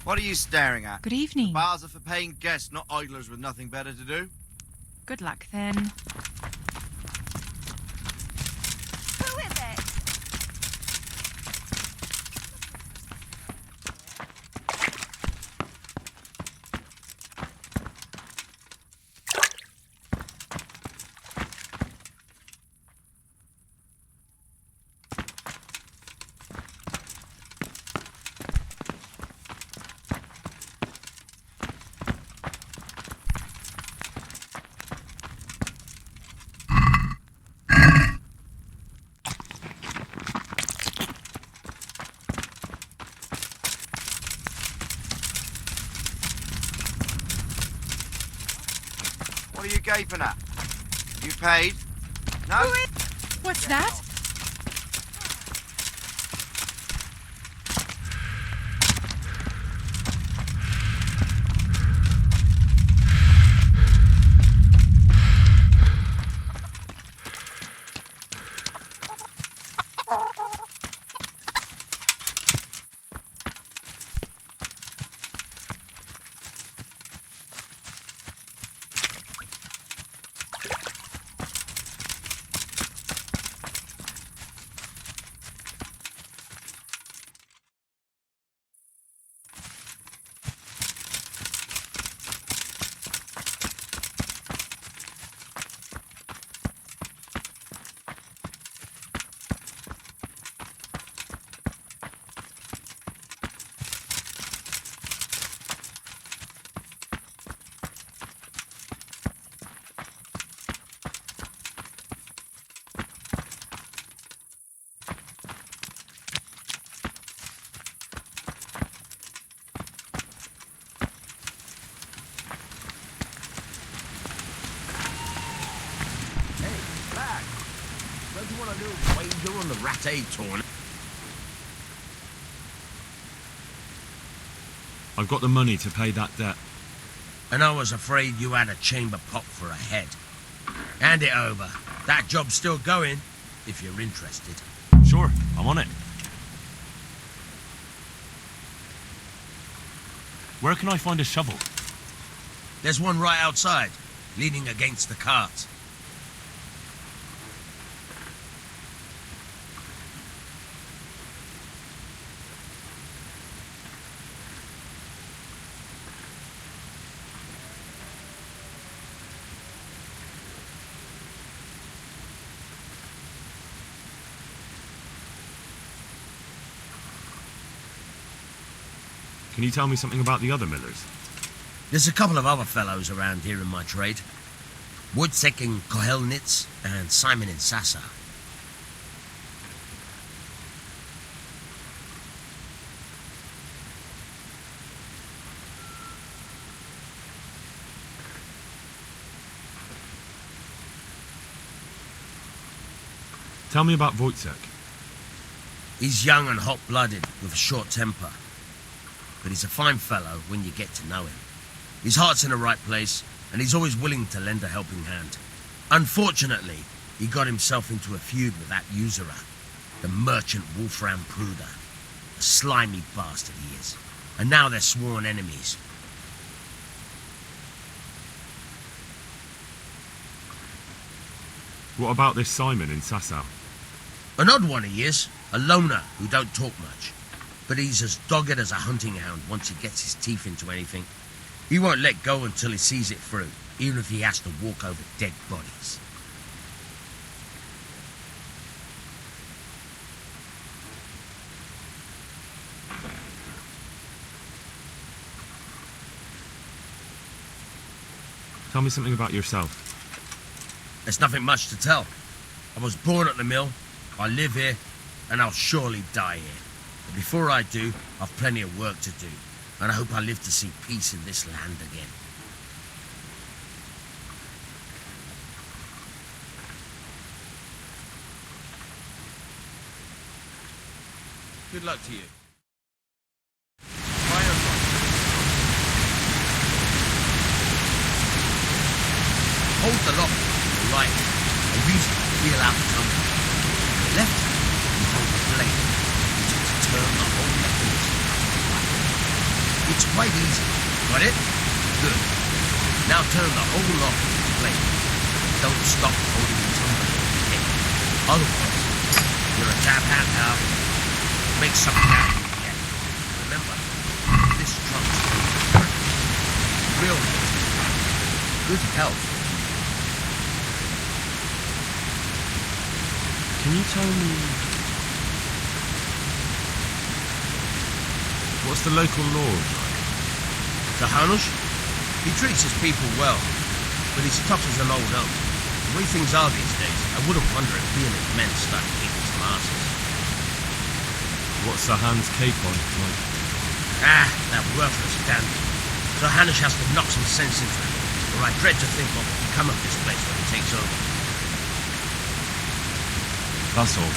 What are you staring at? Good evening. The bars are for paying guests, not idlers with nothing better to do. Good luck, then. Who is it? What are you gaping at? You paid? No? What's that? Don't you want a little wager on the Rattay tournament? I've got the money to pay that debt. And I was afraid you had a chamber pot for a head. Hand it over. That job's still going, if you're interested. Sure, I'm on it. Where can I find a shovel? There's one right outside, leaning against the cart. Can you tell me something about the other millers? There's a couple of other fellows around here in my trade. Wojciech in Kohelnitz and Simon in Sasa. Tell me about Wojciech. He's young and hot-blooded, with a short temper. But he's a fine fellow when you get to know him. His heart's in the right place, and he's always willing to lend a helping hand. Unfortunately, he got himself into a feud with that usurer, the merchant Wolfram Pruder. A slimy bastard he is. And now they're sworn enemies. What about this Simon in Sasau? An odd one he is, a loner who don't talk much. But he's as dogged as a hunting hound once he gets his teeth into anything. He won't let go until he sees it through, even if he has to walk over dead bodies. Tell me something about yourself. There's nothing much to tell. I was born at the mill, I live here, and I'll surely die here. But before I do, I've plenty of work to do, and I hope I live to see peace in this land again. Good luck to you. Hold the lock on the right, and use it to feel out the tumbler. On the left, you hold the blade, which is to turn the whole mechanism. It's quite easy. Got it? Good. Now turn the whole lock into flame. Don't stop holding the tumbler. Okay. Otherwise, you're a tap hand now. Make something out of it again. Remember, this trunk's real good health. Can you tell me... what's the local lord like? The Hanush? He treats his people well, but he's tough as an old oak. The way things are these days, I wouldn't wonder if he and his men start kicking some asses. What's the Han's cape on like? That worthless dandy. So Hanush has to knock some sense into him, or I dread to think what will become of this place when he takes over. That's all.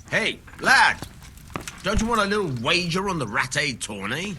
Hey, lad! Don't you want a little wager on the Rattay tourney?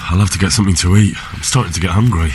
I'll have to get something to eat. I'm starting to get hungry.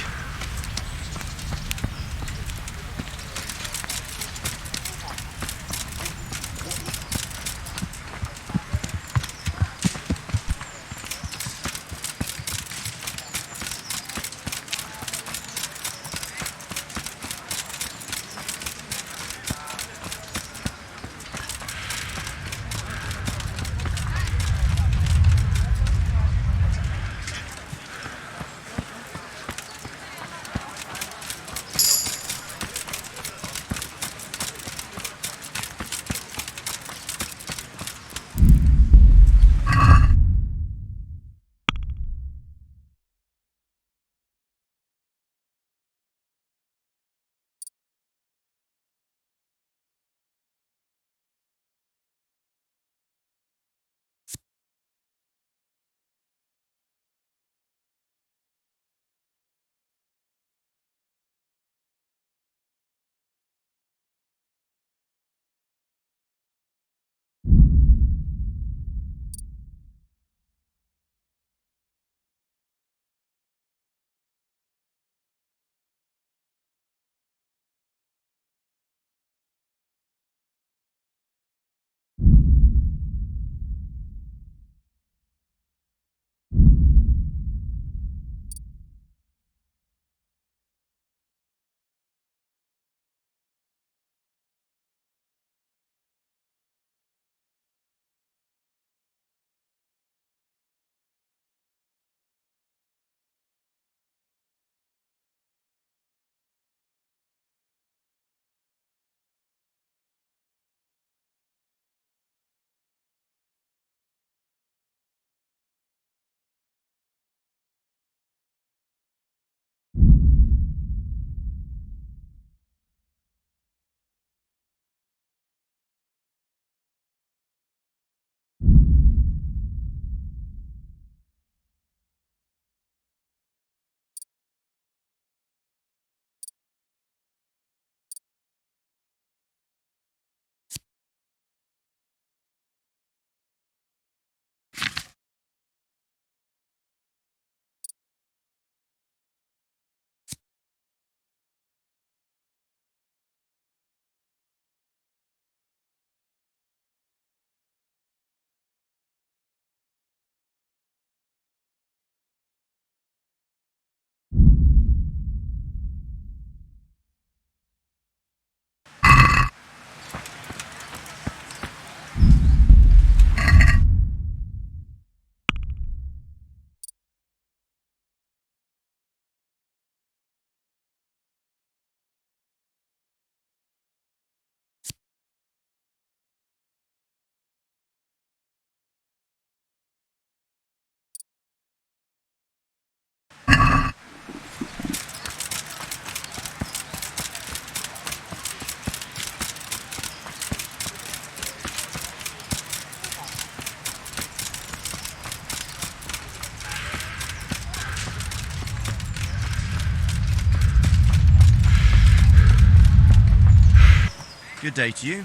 Good day to you.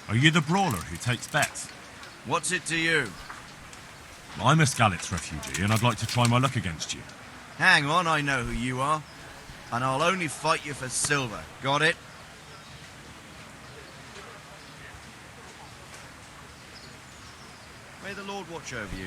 Are you the brawler who takes bets? What's it to you? I'm a Skalitz refugee, and I'd like to try my luck against you. Hang on, I know who you are. And I'll only fight you for silver. Got it? May the Lord watch over you.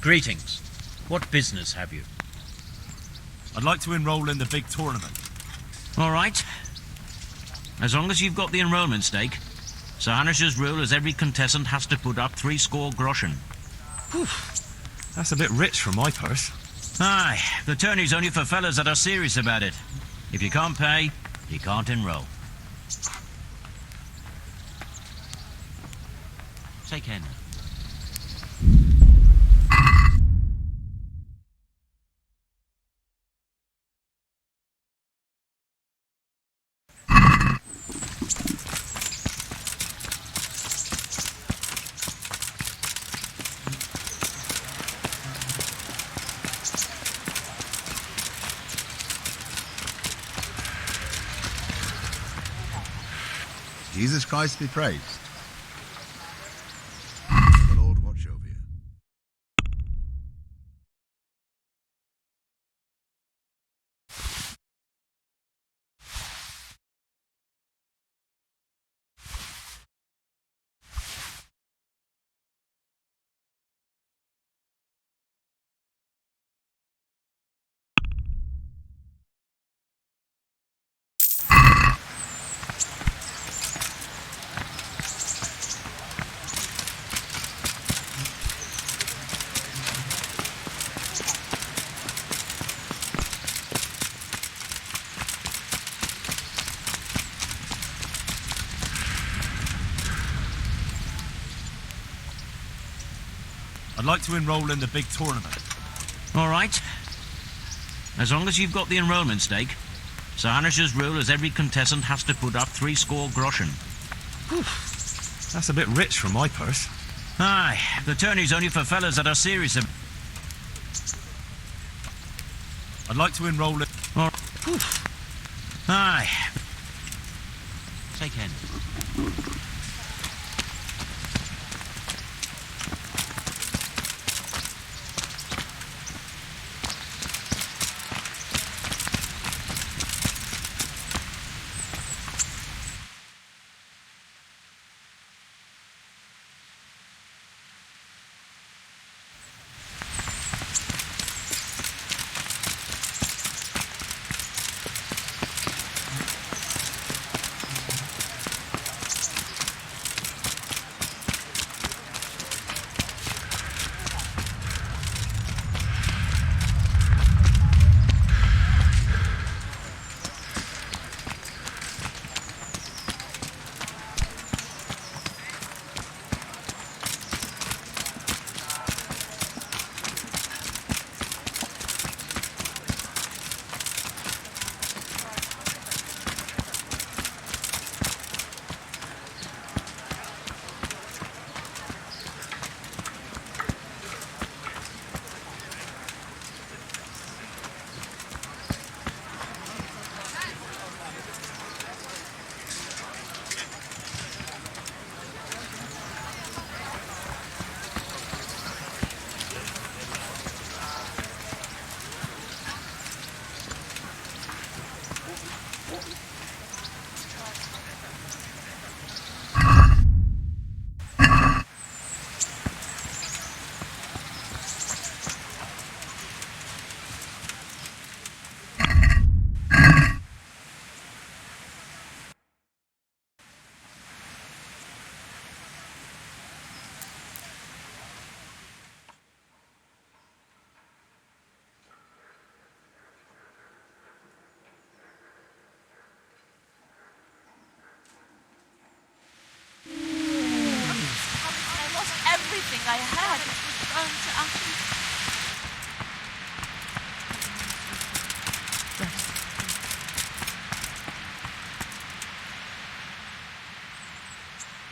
Greetings. What business have you? I'd like to enroll in the big tournament. All right. As long as you've got the enrollment stake, Sir Hanish's rule is every contestant has to put up 60 groschen. Whew. That's a bit rich for my purse. Aye, the tourney's only for fellas that are serious about it. If you can't pay, you can't enroll. Take care now. Jesus Christ be praised. The Lord watch over you. I'd like to enroll in the big tournament. All right. As long as you've got the enrollment stake, Sir Hanish's rule is every contestant has to put up 60 groschen. Whew. That's a bit rich for my purse. Aye, the tourney's only for fellas that are serious about... I'd like to enroll in... Whew. Aye. Take care.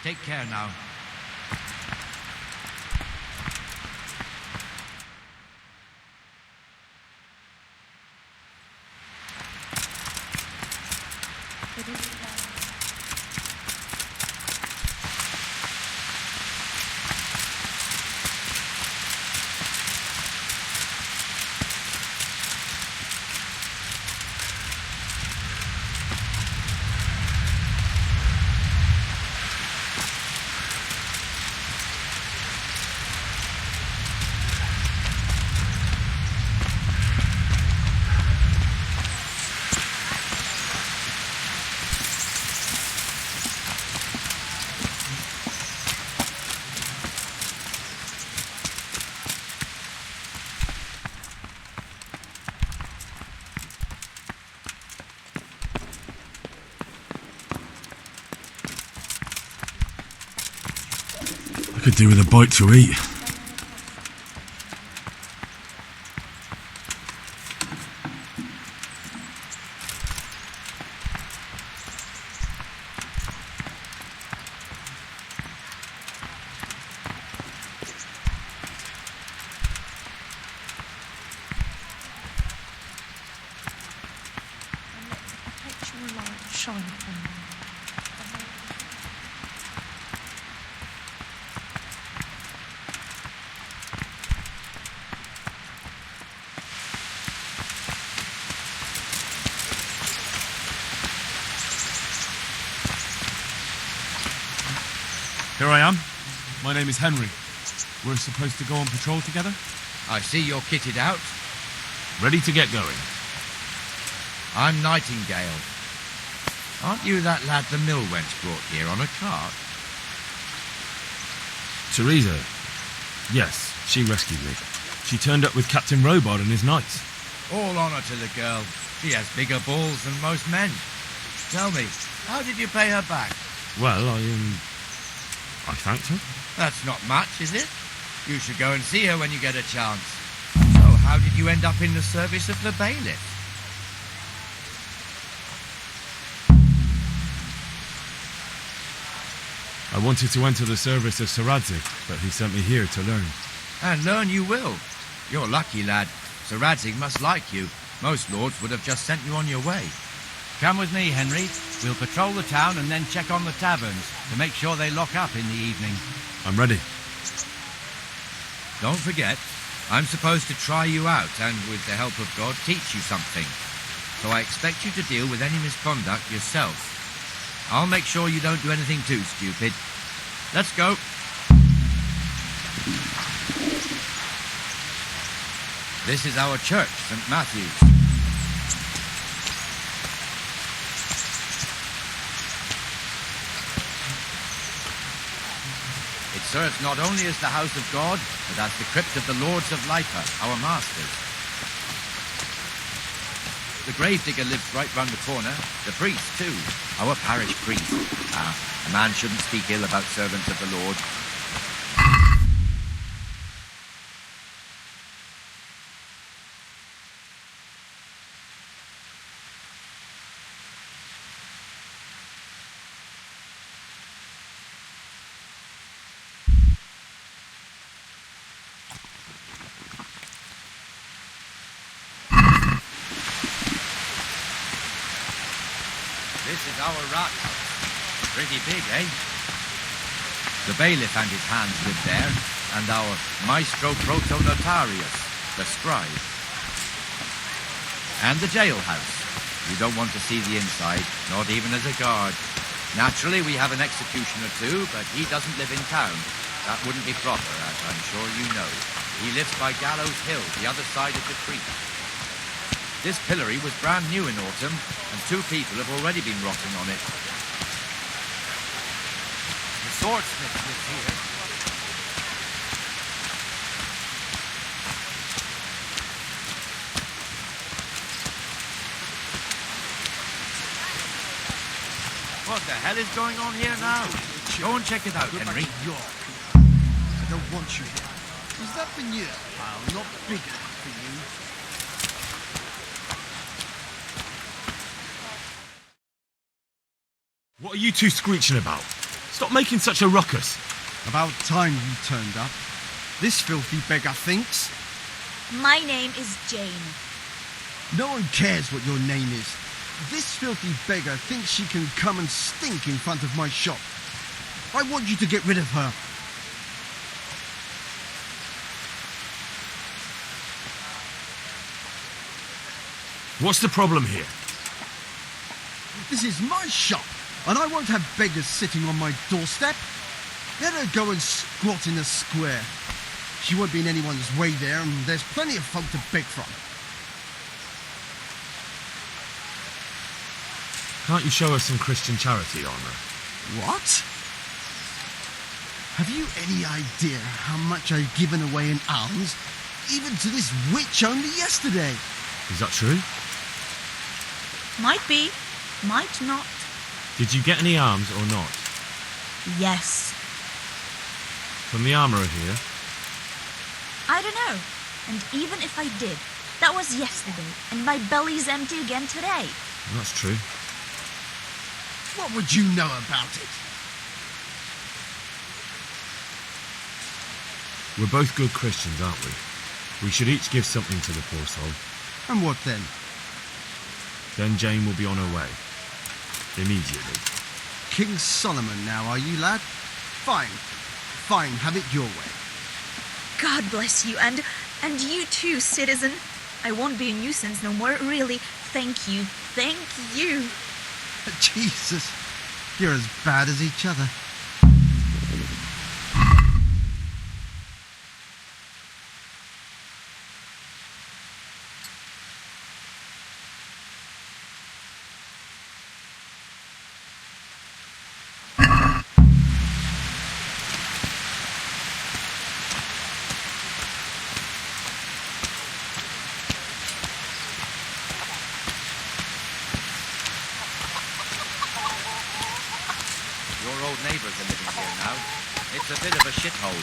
Take care now. I could do with a bite to eat. Here I am. My name is Henry. We're supposed to go on patrol together? I see you're kitted out. Ready to get going. I'm Nightingale. Aren't you that lad the mill wench brought here on a cart? Teresa. Yes, she rescued me. She turned up with Captain Robard and his knights. All honour to the girl. She has bigger balls than most men. Tell me, how did you pay her back? Well, I thanked her. That's not much, is it? You should go and see her when you get a chance. So, how did you end up in the service of the bailiff? I wanted to enter the service of Sir Radzig, but he sent me here to learn. And learn you will. You're lucky, lad. Sir Radzig must like you. Most lords would have just sent you on your way. Come with me, Henry. We'll patrol the town and then check on the taverns to make sure they lock up in the evening. I'm ready. Don't forget, I'm supposed to try you out and, with the help of God, teach you something. So I expect you to deal with any misconduct yourself. I'll make sure you don't do anything too stupid. Let's go. This is our church, St. Matthew's. It serves not only as the house of God, but as the crypt of the Lords of Lipa, our masters. The gravedigger lives right round the corner. The priest, too. Our parish priest. A man shouldn't speak ill about servants of the Lord. This is our rat house. Pretty big, eh? The bailiff and his hands live there, and our maestro protonotarius, the scribe. And the jailhouse. You don't want to see the inside, not even as a guard. Naturally, we have an executioner too, but he doesn't live in town. That wouldn't be proper, as I'm sure you know. He lives by Gallows Hill, the other side of the creek. This pillory was brand new in autumn, and 2 people have already been rotting on it. The swordsmith lives here. What the hell is going on here now? Go and check it out, Henry. I don't want you here. Is up in your pile, not big enough for you. What are you two screeching about? Stop making such a ruckus. About time you turned up. This filthy beggar thinks. My name is Jane. No one cares what your name is. This filthy beggar thinks she can come and stink in front of my shop. I want you to get rid of her. What's the problem here? This is my shop, and I won't have beggars sitting on my doorstep. Let her go and squat in the square. She won't be in anyone's way there, and there's plenty of folk to beg from. Can't you show us some Christian charity, Armour? What? Have you any idea how much I've given away in alms, even to this witch only yesterday? Is that true? Might be, might not. Did you get any alms or not? Yes. From the armourer here? I don't know. And even if I did, that was yesterday, and my belly's empty again today. That's true. What would you know about it? We're both good Christians, aren't we? We should each give something to the poor soul. And what then? Then Jane will be on her way. Immediately. King Solomon now, are you, lad? Fine. Fine, have it your way. God bless you, and you too, citizen. I won't be a nuisance no more, really. Thank you. Thank you. Jesus, you're as bad as each other. Neighbours are living here now. It's a bit of a shithole.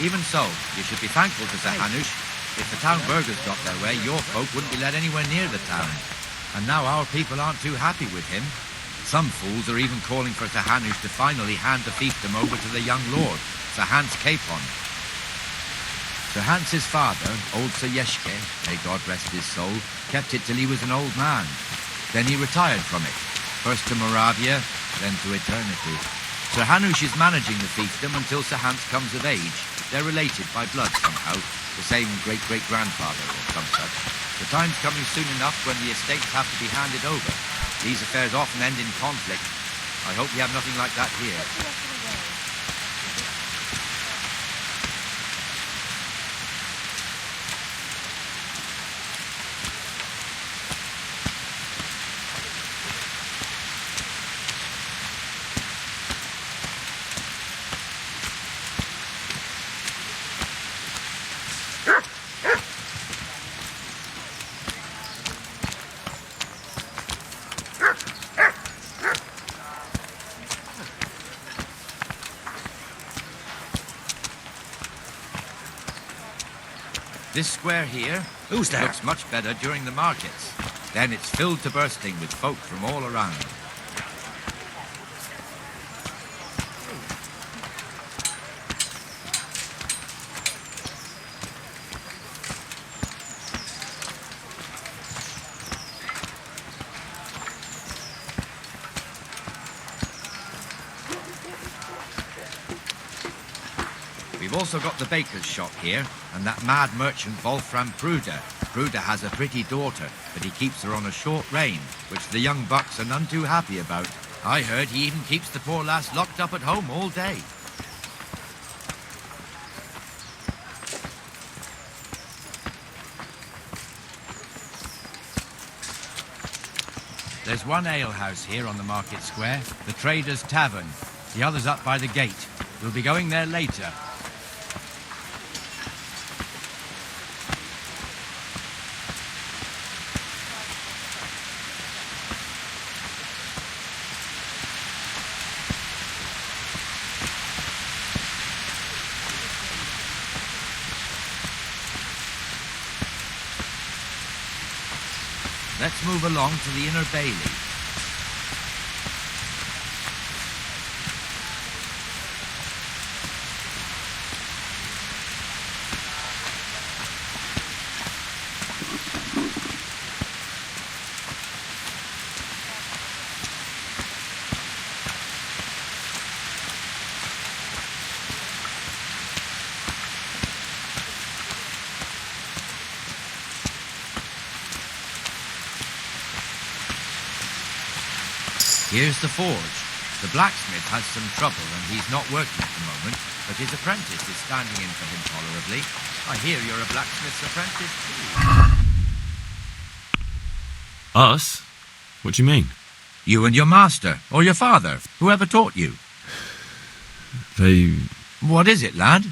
Even so, you should be thankful to Sir Hanush. If the town burghers got their way, your folk wouldn't be let anywhere near the town. And now our people aren't too happy with him. Some fools are even calling for Sir Hanush to finally hand the fiefdom over to the young lord, Sir Hans Capon. Sir Hans's father, old Sir Yeshke, may God rest his soul, kept it till he was an old man. Then he retired from it, first to Moravia, then to eternity. Sir Hanush is managing the fiefdom until Sir Hans comes of age. They're related by blood somehow, the same great-great-grandfather or some such. The time's coming soon enough when the estates have to be handed over. These affairs often end in conflict. I hope we have nothing like that here. This square here Who's there? looks much better during the markets. Then it's filled to bursting with folk from all around. We've also got the baker's shop here, and that mad merchant Wolfram Pruder. Pruder has a pretty daughter, but he keeps her on a short rein, which the young bucks are none too happy about. I heard he even keeps the poor lass locked up at home all day. There's one alehouse here on the market square, the Trader's Tavern. The other's up by the gate. We'll be going there later. Let's move along to the Inner Bailey. Here's the forge. The blacksmith has some trouble and he's not working at the moment, but his apprentice is standing in for him tolerably. I hear you're a blacksmith's apprentice too. Us? What do you mean? You and your master, or your father, whoever taught you. They... What is it, lad?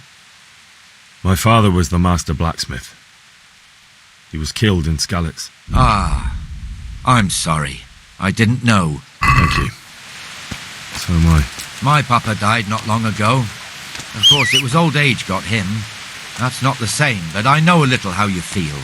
My father was the master blacksmith. He was killed in Skalitz. Ah, I'm sorry. I didn't know. Thank you. So am I. My papa died not long ago. Of course, it was old age got him. That's not the same, but I know a little how you feel.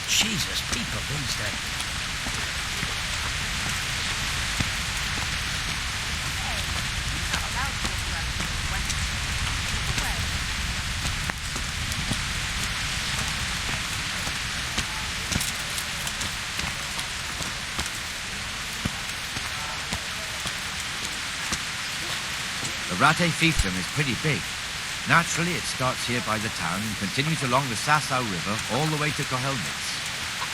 Jesus, people these days. The Rattay fiefdom is pretty big. Naturally, it starts here by the town and continues along the Sasau River all the way to Kohelnitz.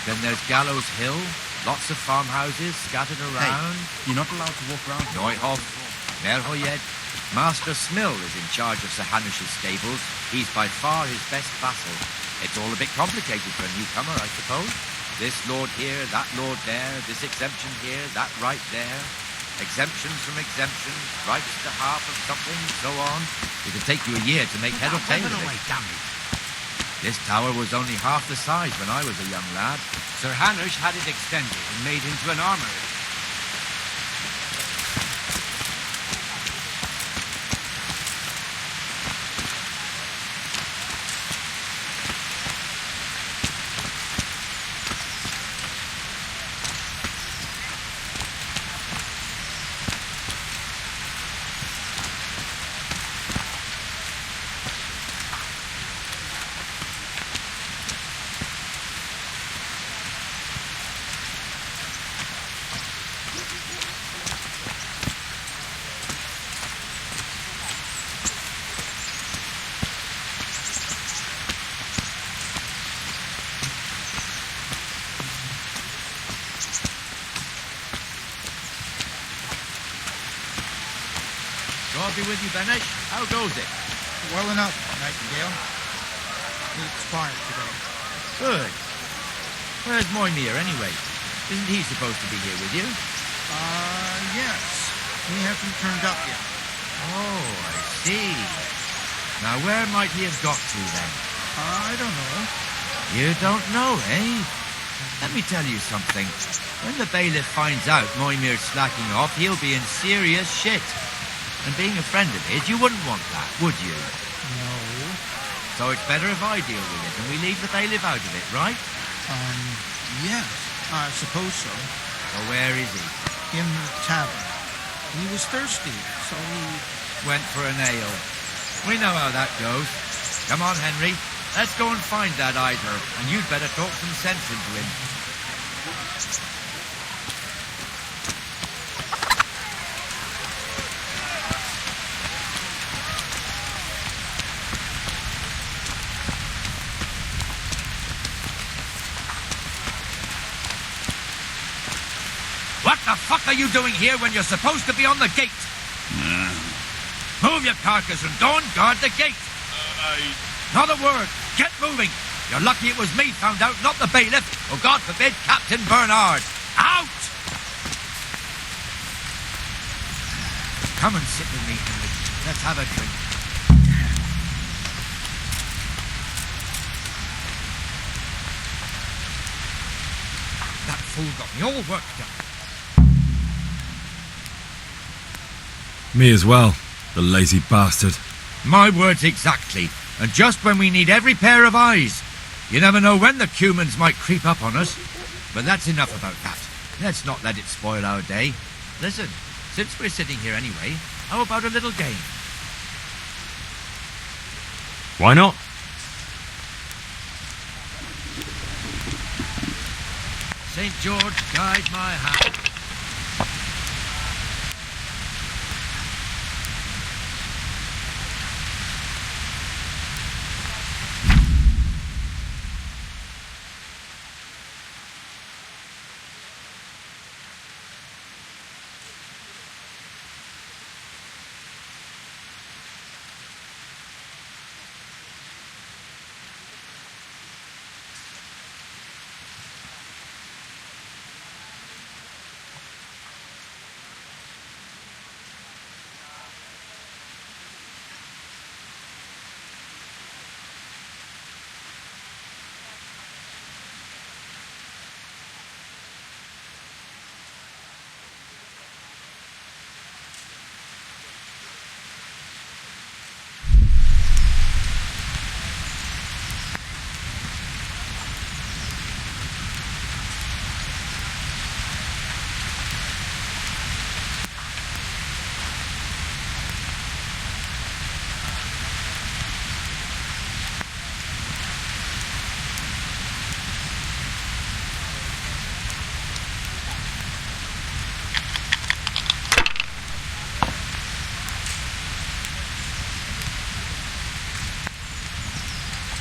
Then there's Gallows Hill, lots of farmhouses scattered around. Hey, you're not allowed to walk around. Neuhof, Merhoyed. Master Smill is in charge of Sir Hanush's stables. He's by far his best vassal. It's all a bit complicated for a newcomer, I suppose. This lord here, that lord there, this exemption here, that right there. Exemptions from exemptions, rights to half of something, so on. It'd take you a year to make head or tail of it. This tower was only half the size when I was a young lad. Sir Hanush had it extended and made into an armory. God be with you, Benesh. How goes it? Well enough, Nightingale. He expired today. Good. Where's Moimir, anyway? Isn't he supposed to be here with you? Yes. He hasn't turned up yet. Oh, I see. Now, where might he have got to, then? I don't know. You don't know, eh? Let me tell you something. When the bailiff finds out Moimir's slacking off, he'll be in serious shit. And being a friend of his, you wouldn't want that, would you? No. So it's better if I deal with it and we leave the bailiff out of it, right? Yes, I suppose so. So where is he? In the tavern. He was thirsty, so he... Went for an ale. We know how that goes. Come on, Henry. Let's go and find that idler, and you'd better talk some sense into him. What the fuck are you doing here when you're supposed to be on the gate? Move your carcass and go and guard the gate. Not a word. Get moving. You're lucky it was me found out, not the bailiff, or God forbid, Captain Bernard. Out! Come and sit with me, Henry. Let's have a drink. That fool got me all worked up. Me as well, the lazy bastard. My words exactly. And just when we need every pair of eyes. You never know when the Cumans might creep up on us. But that's enough about that. Let's not let it spoil our day. Listen, since we're sitting here anyway, how about a little game? Why not? St. George, guide my hand.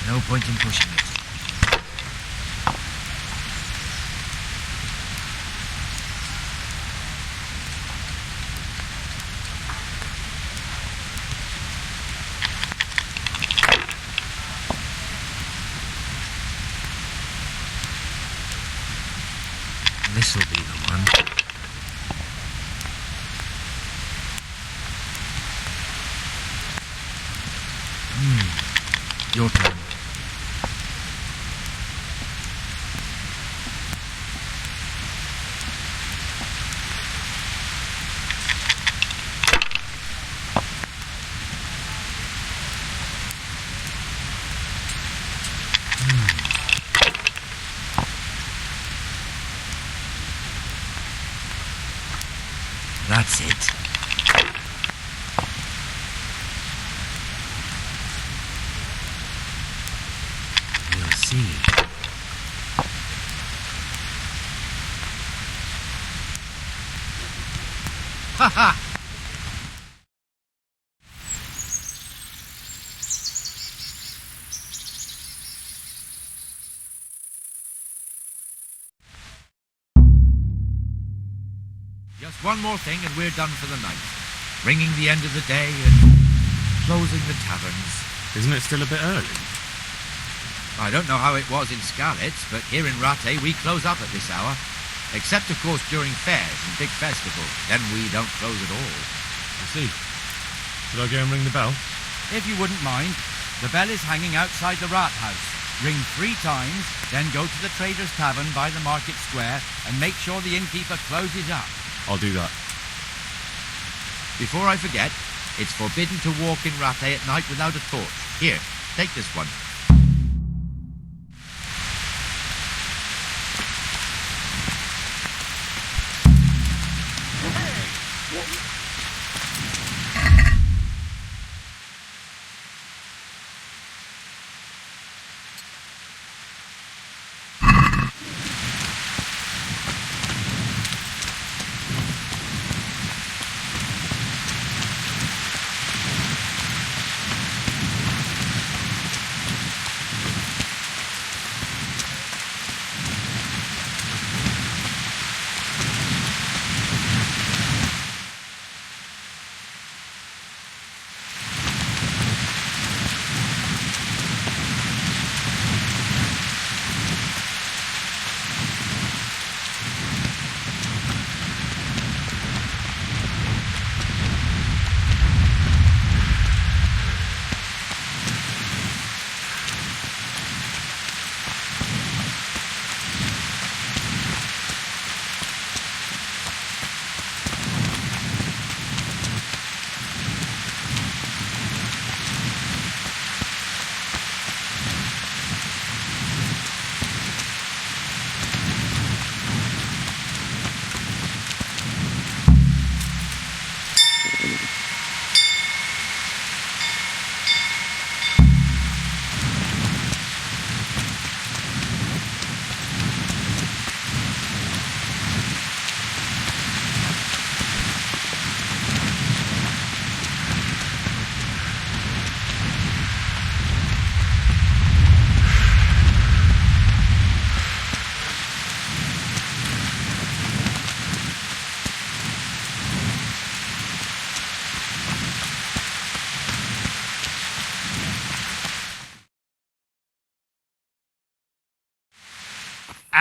No point in pushing it. This'll be the one. Your turn. That's it. We'll see. Ha ha! Just one more thing and we're done for the night. Ringing the end of the day and closing the taverns. Isn't it still a bit early? I don't know how it was in Skalitz, but here in Rattay we close up at this hour. Except, of course, during fairs and big festivals. Then we don't close at all. I see. Should I go and ring the bell? If you wouldn't mind, the bell is hanging outside the Rathouse. Ring 3 times, then go to the Trader's Tavern by the Market Square and make sure the innkeeper closes up. I'll do that. Before I forget, it's forbidden to walk in Rattay at night without a torch. Here, take this one.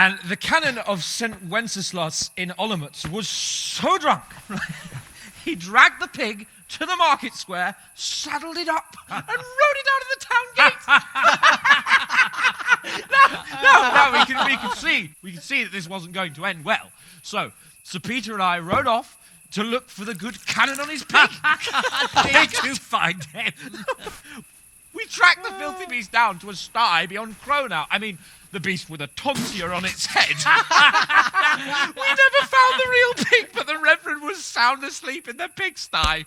And the canon of St. Wenceslas in Olomouc was so drunk, he dragged the pig to the market square, saddled it up, and rode it out of the town gate. No, we could see that this wasn't going to end well. So Sir Peter and I rode off to look for the good canon on his pig. Did you find him? We tracked the filthy beast down to a sty beyond Cronau. I mean, the beast with a tonsure on its head. We never found the real pig, but the Reverend was sound asleep in the pigsty.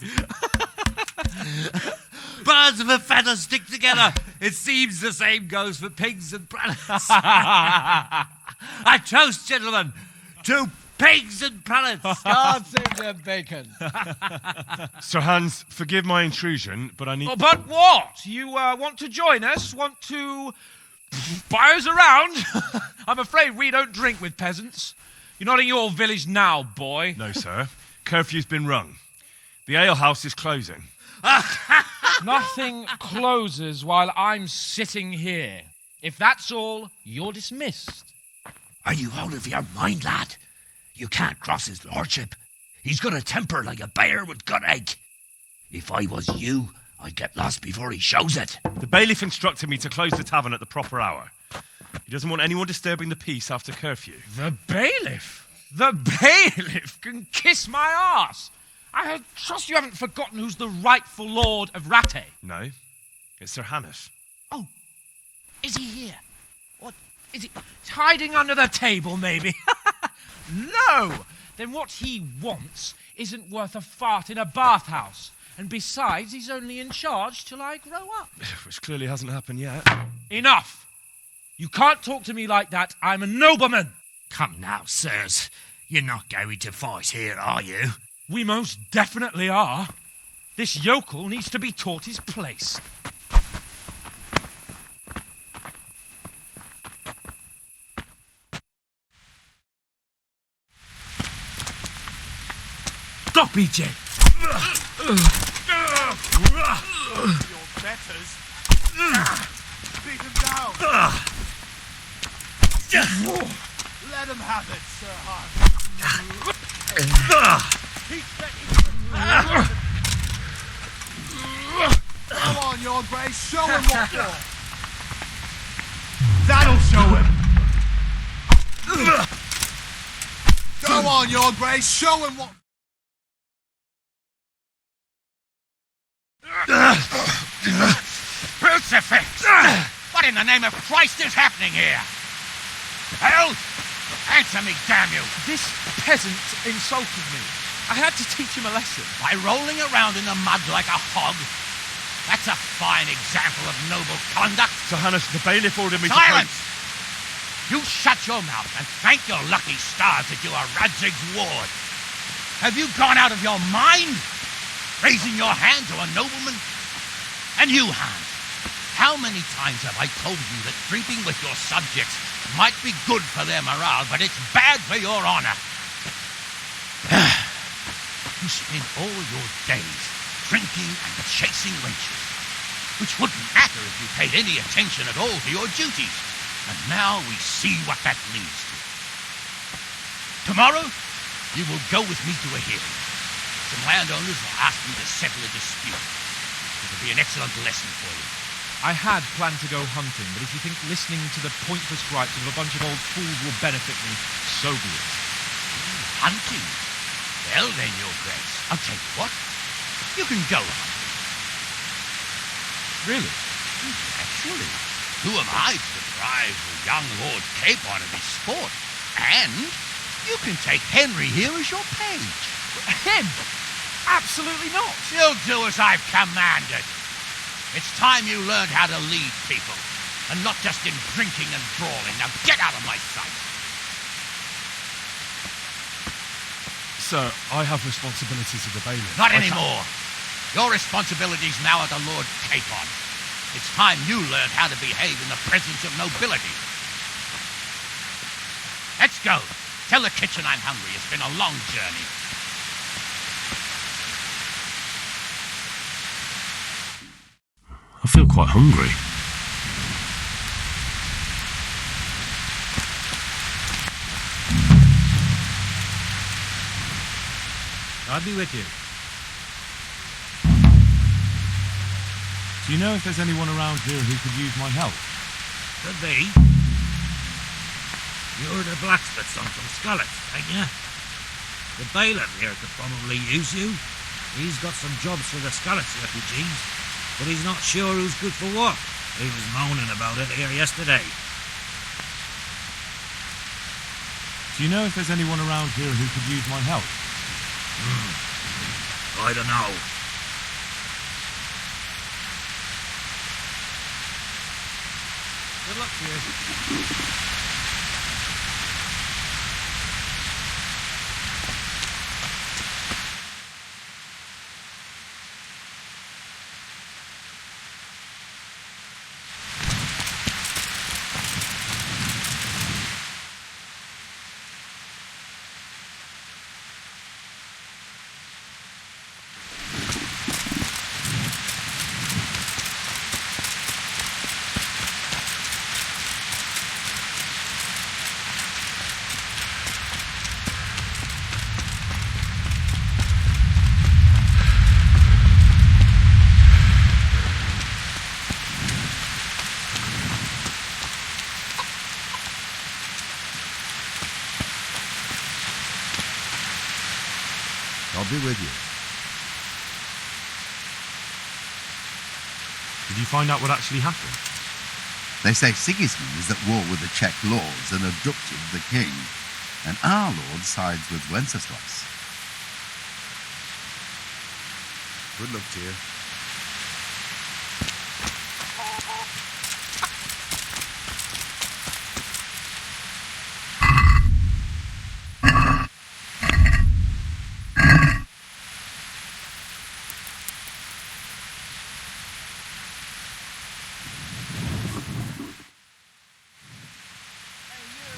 Birds of a feather stick together. It seems the same goes for pigs and prelates. I toast, gentlemen, to pigs and prelates. God save their bacon. Sir Hans, forgive my intrusion, but I need... Oh, but what? You want to join us? Want to buy us around? I'm afraid we don't drink with peasants. You're not in your village now, boy. No, sir. Curfew's been rung. The alehouse is closing. Nothing closes while I'm sitting here. If that's all, you're dismissed. Are you out of your mind, lad? You can't cross his lordship. He's got a temper like a bear with gut ache. If I was you, I'd get lost before he shows it. The bailiff instructed me to close the tavern at the proper hour. He doesn't want anyone disturbing the peace after curfew. The bailiff? The bailiff can kiss my arse. I trust you haven't forgotten who's the rightful lord of Rattay. No, it's Sir Hanush. Oh, is he here? What, is he hiding under the table, maybe? No! Then what he wants isn't worth a fart in a bathhouse. And besides, he's only in charge till I grow up. Which clearly hasn't happened yet. Enough! You can't talk to me like that. I'm a nobleman. Come now, sirs. You're not going to fight here, are you? We most definitely are. This yokel needs to be taught his place. Stop, BJ! Your betters. Beat him down. Let him have it, Sir Hans. Go on, Your Grace. Show him what for. That'll show him. Go on, Your Grace. Show him what... Crucifix! What in the name of Christ is happening here? Hell? Answer me, damn you! This peasant insulted me. I had to teach him a lesson. By rolling around in the mud like a hog? That's a fine example of noble conduct. Sir Hanush, the bailiff ordered me Silence! You shut your mouth and thank your lucky stars that you are Radzig's ward. Have you gone out of your mind? Raising your hand to a nobleman? And you, Hans, how many times have I told you that drinking with your subjects might be good for their morale, but it's bad for your honor? You spend all your days drinking and chasing wenches, which wouldn't matter if you paid any attention at all to your duties. And now we see what that leads to. Tomorrow, you will go with me to a hearing. Some landowners will ask me to settle a dispute. It will be an excellent lesson for you. I had planned to go hunting, but if you think listening to the pointless gripes of a bunch of old fools will benefit me, so be it. Hunting? Well then, Your Grace, I'll tell you what. You can go hunting. Really? Naturally. Who am I to deprive the young Lord Capon of his sport? And you can take Henry here as your page. Him? Absolutely not. You'll do as I've commanded. It's time you learned how to lead people, and not just in drinking and brawling. Now get out of my sight. Sir, I have responsibilities of the bailiff. Not anymore. Your responsibilities now are the Lord Capon. It's time you learned how to behave in the presence of nobility. Let's go. Tell the kitchen I'm hungry. It's been a long journey. I feel quite hungry. I'll be with you. Do you know if there's anyone around here who could use my help? Could be. You're the blacksmith son from Scarlet, ain't you? The bailiff here could probably use you. He's got some jobs for the Scarlet refugees, but he's not sure who's good for what. He was moaning about it here yesterday. Do you know if there's anyone around here who could use my help? I don't know. Good luck to you. I'll be with you. Did you find out what actually happened? They say Sigismund is at war with the Czech lords and abducted the king, and our lord sides with Wenceslas. Good luck to you.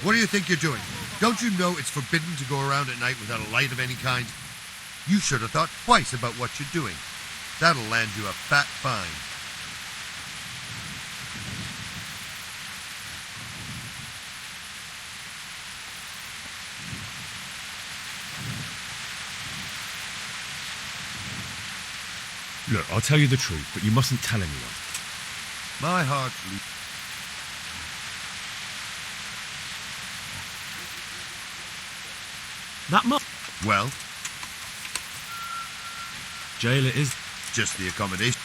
What do you think you're doing? Don't you know it's forbidden to go around at night without a light of any kind? You should have thought twice about what you're doing. That'll land you a fat fine. Look, I'll tell you the truth, but you mustn't tell anyone. My heart bleeds. That much? Well? Jail it is. Just the accommodation.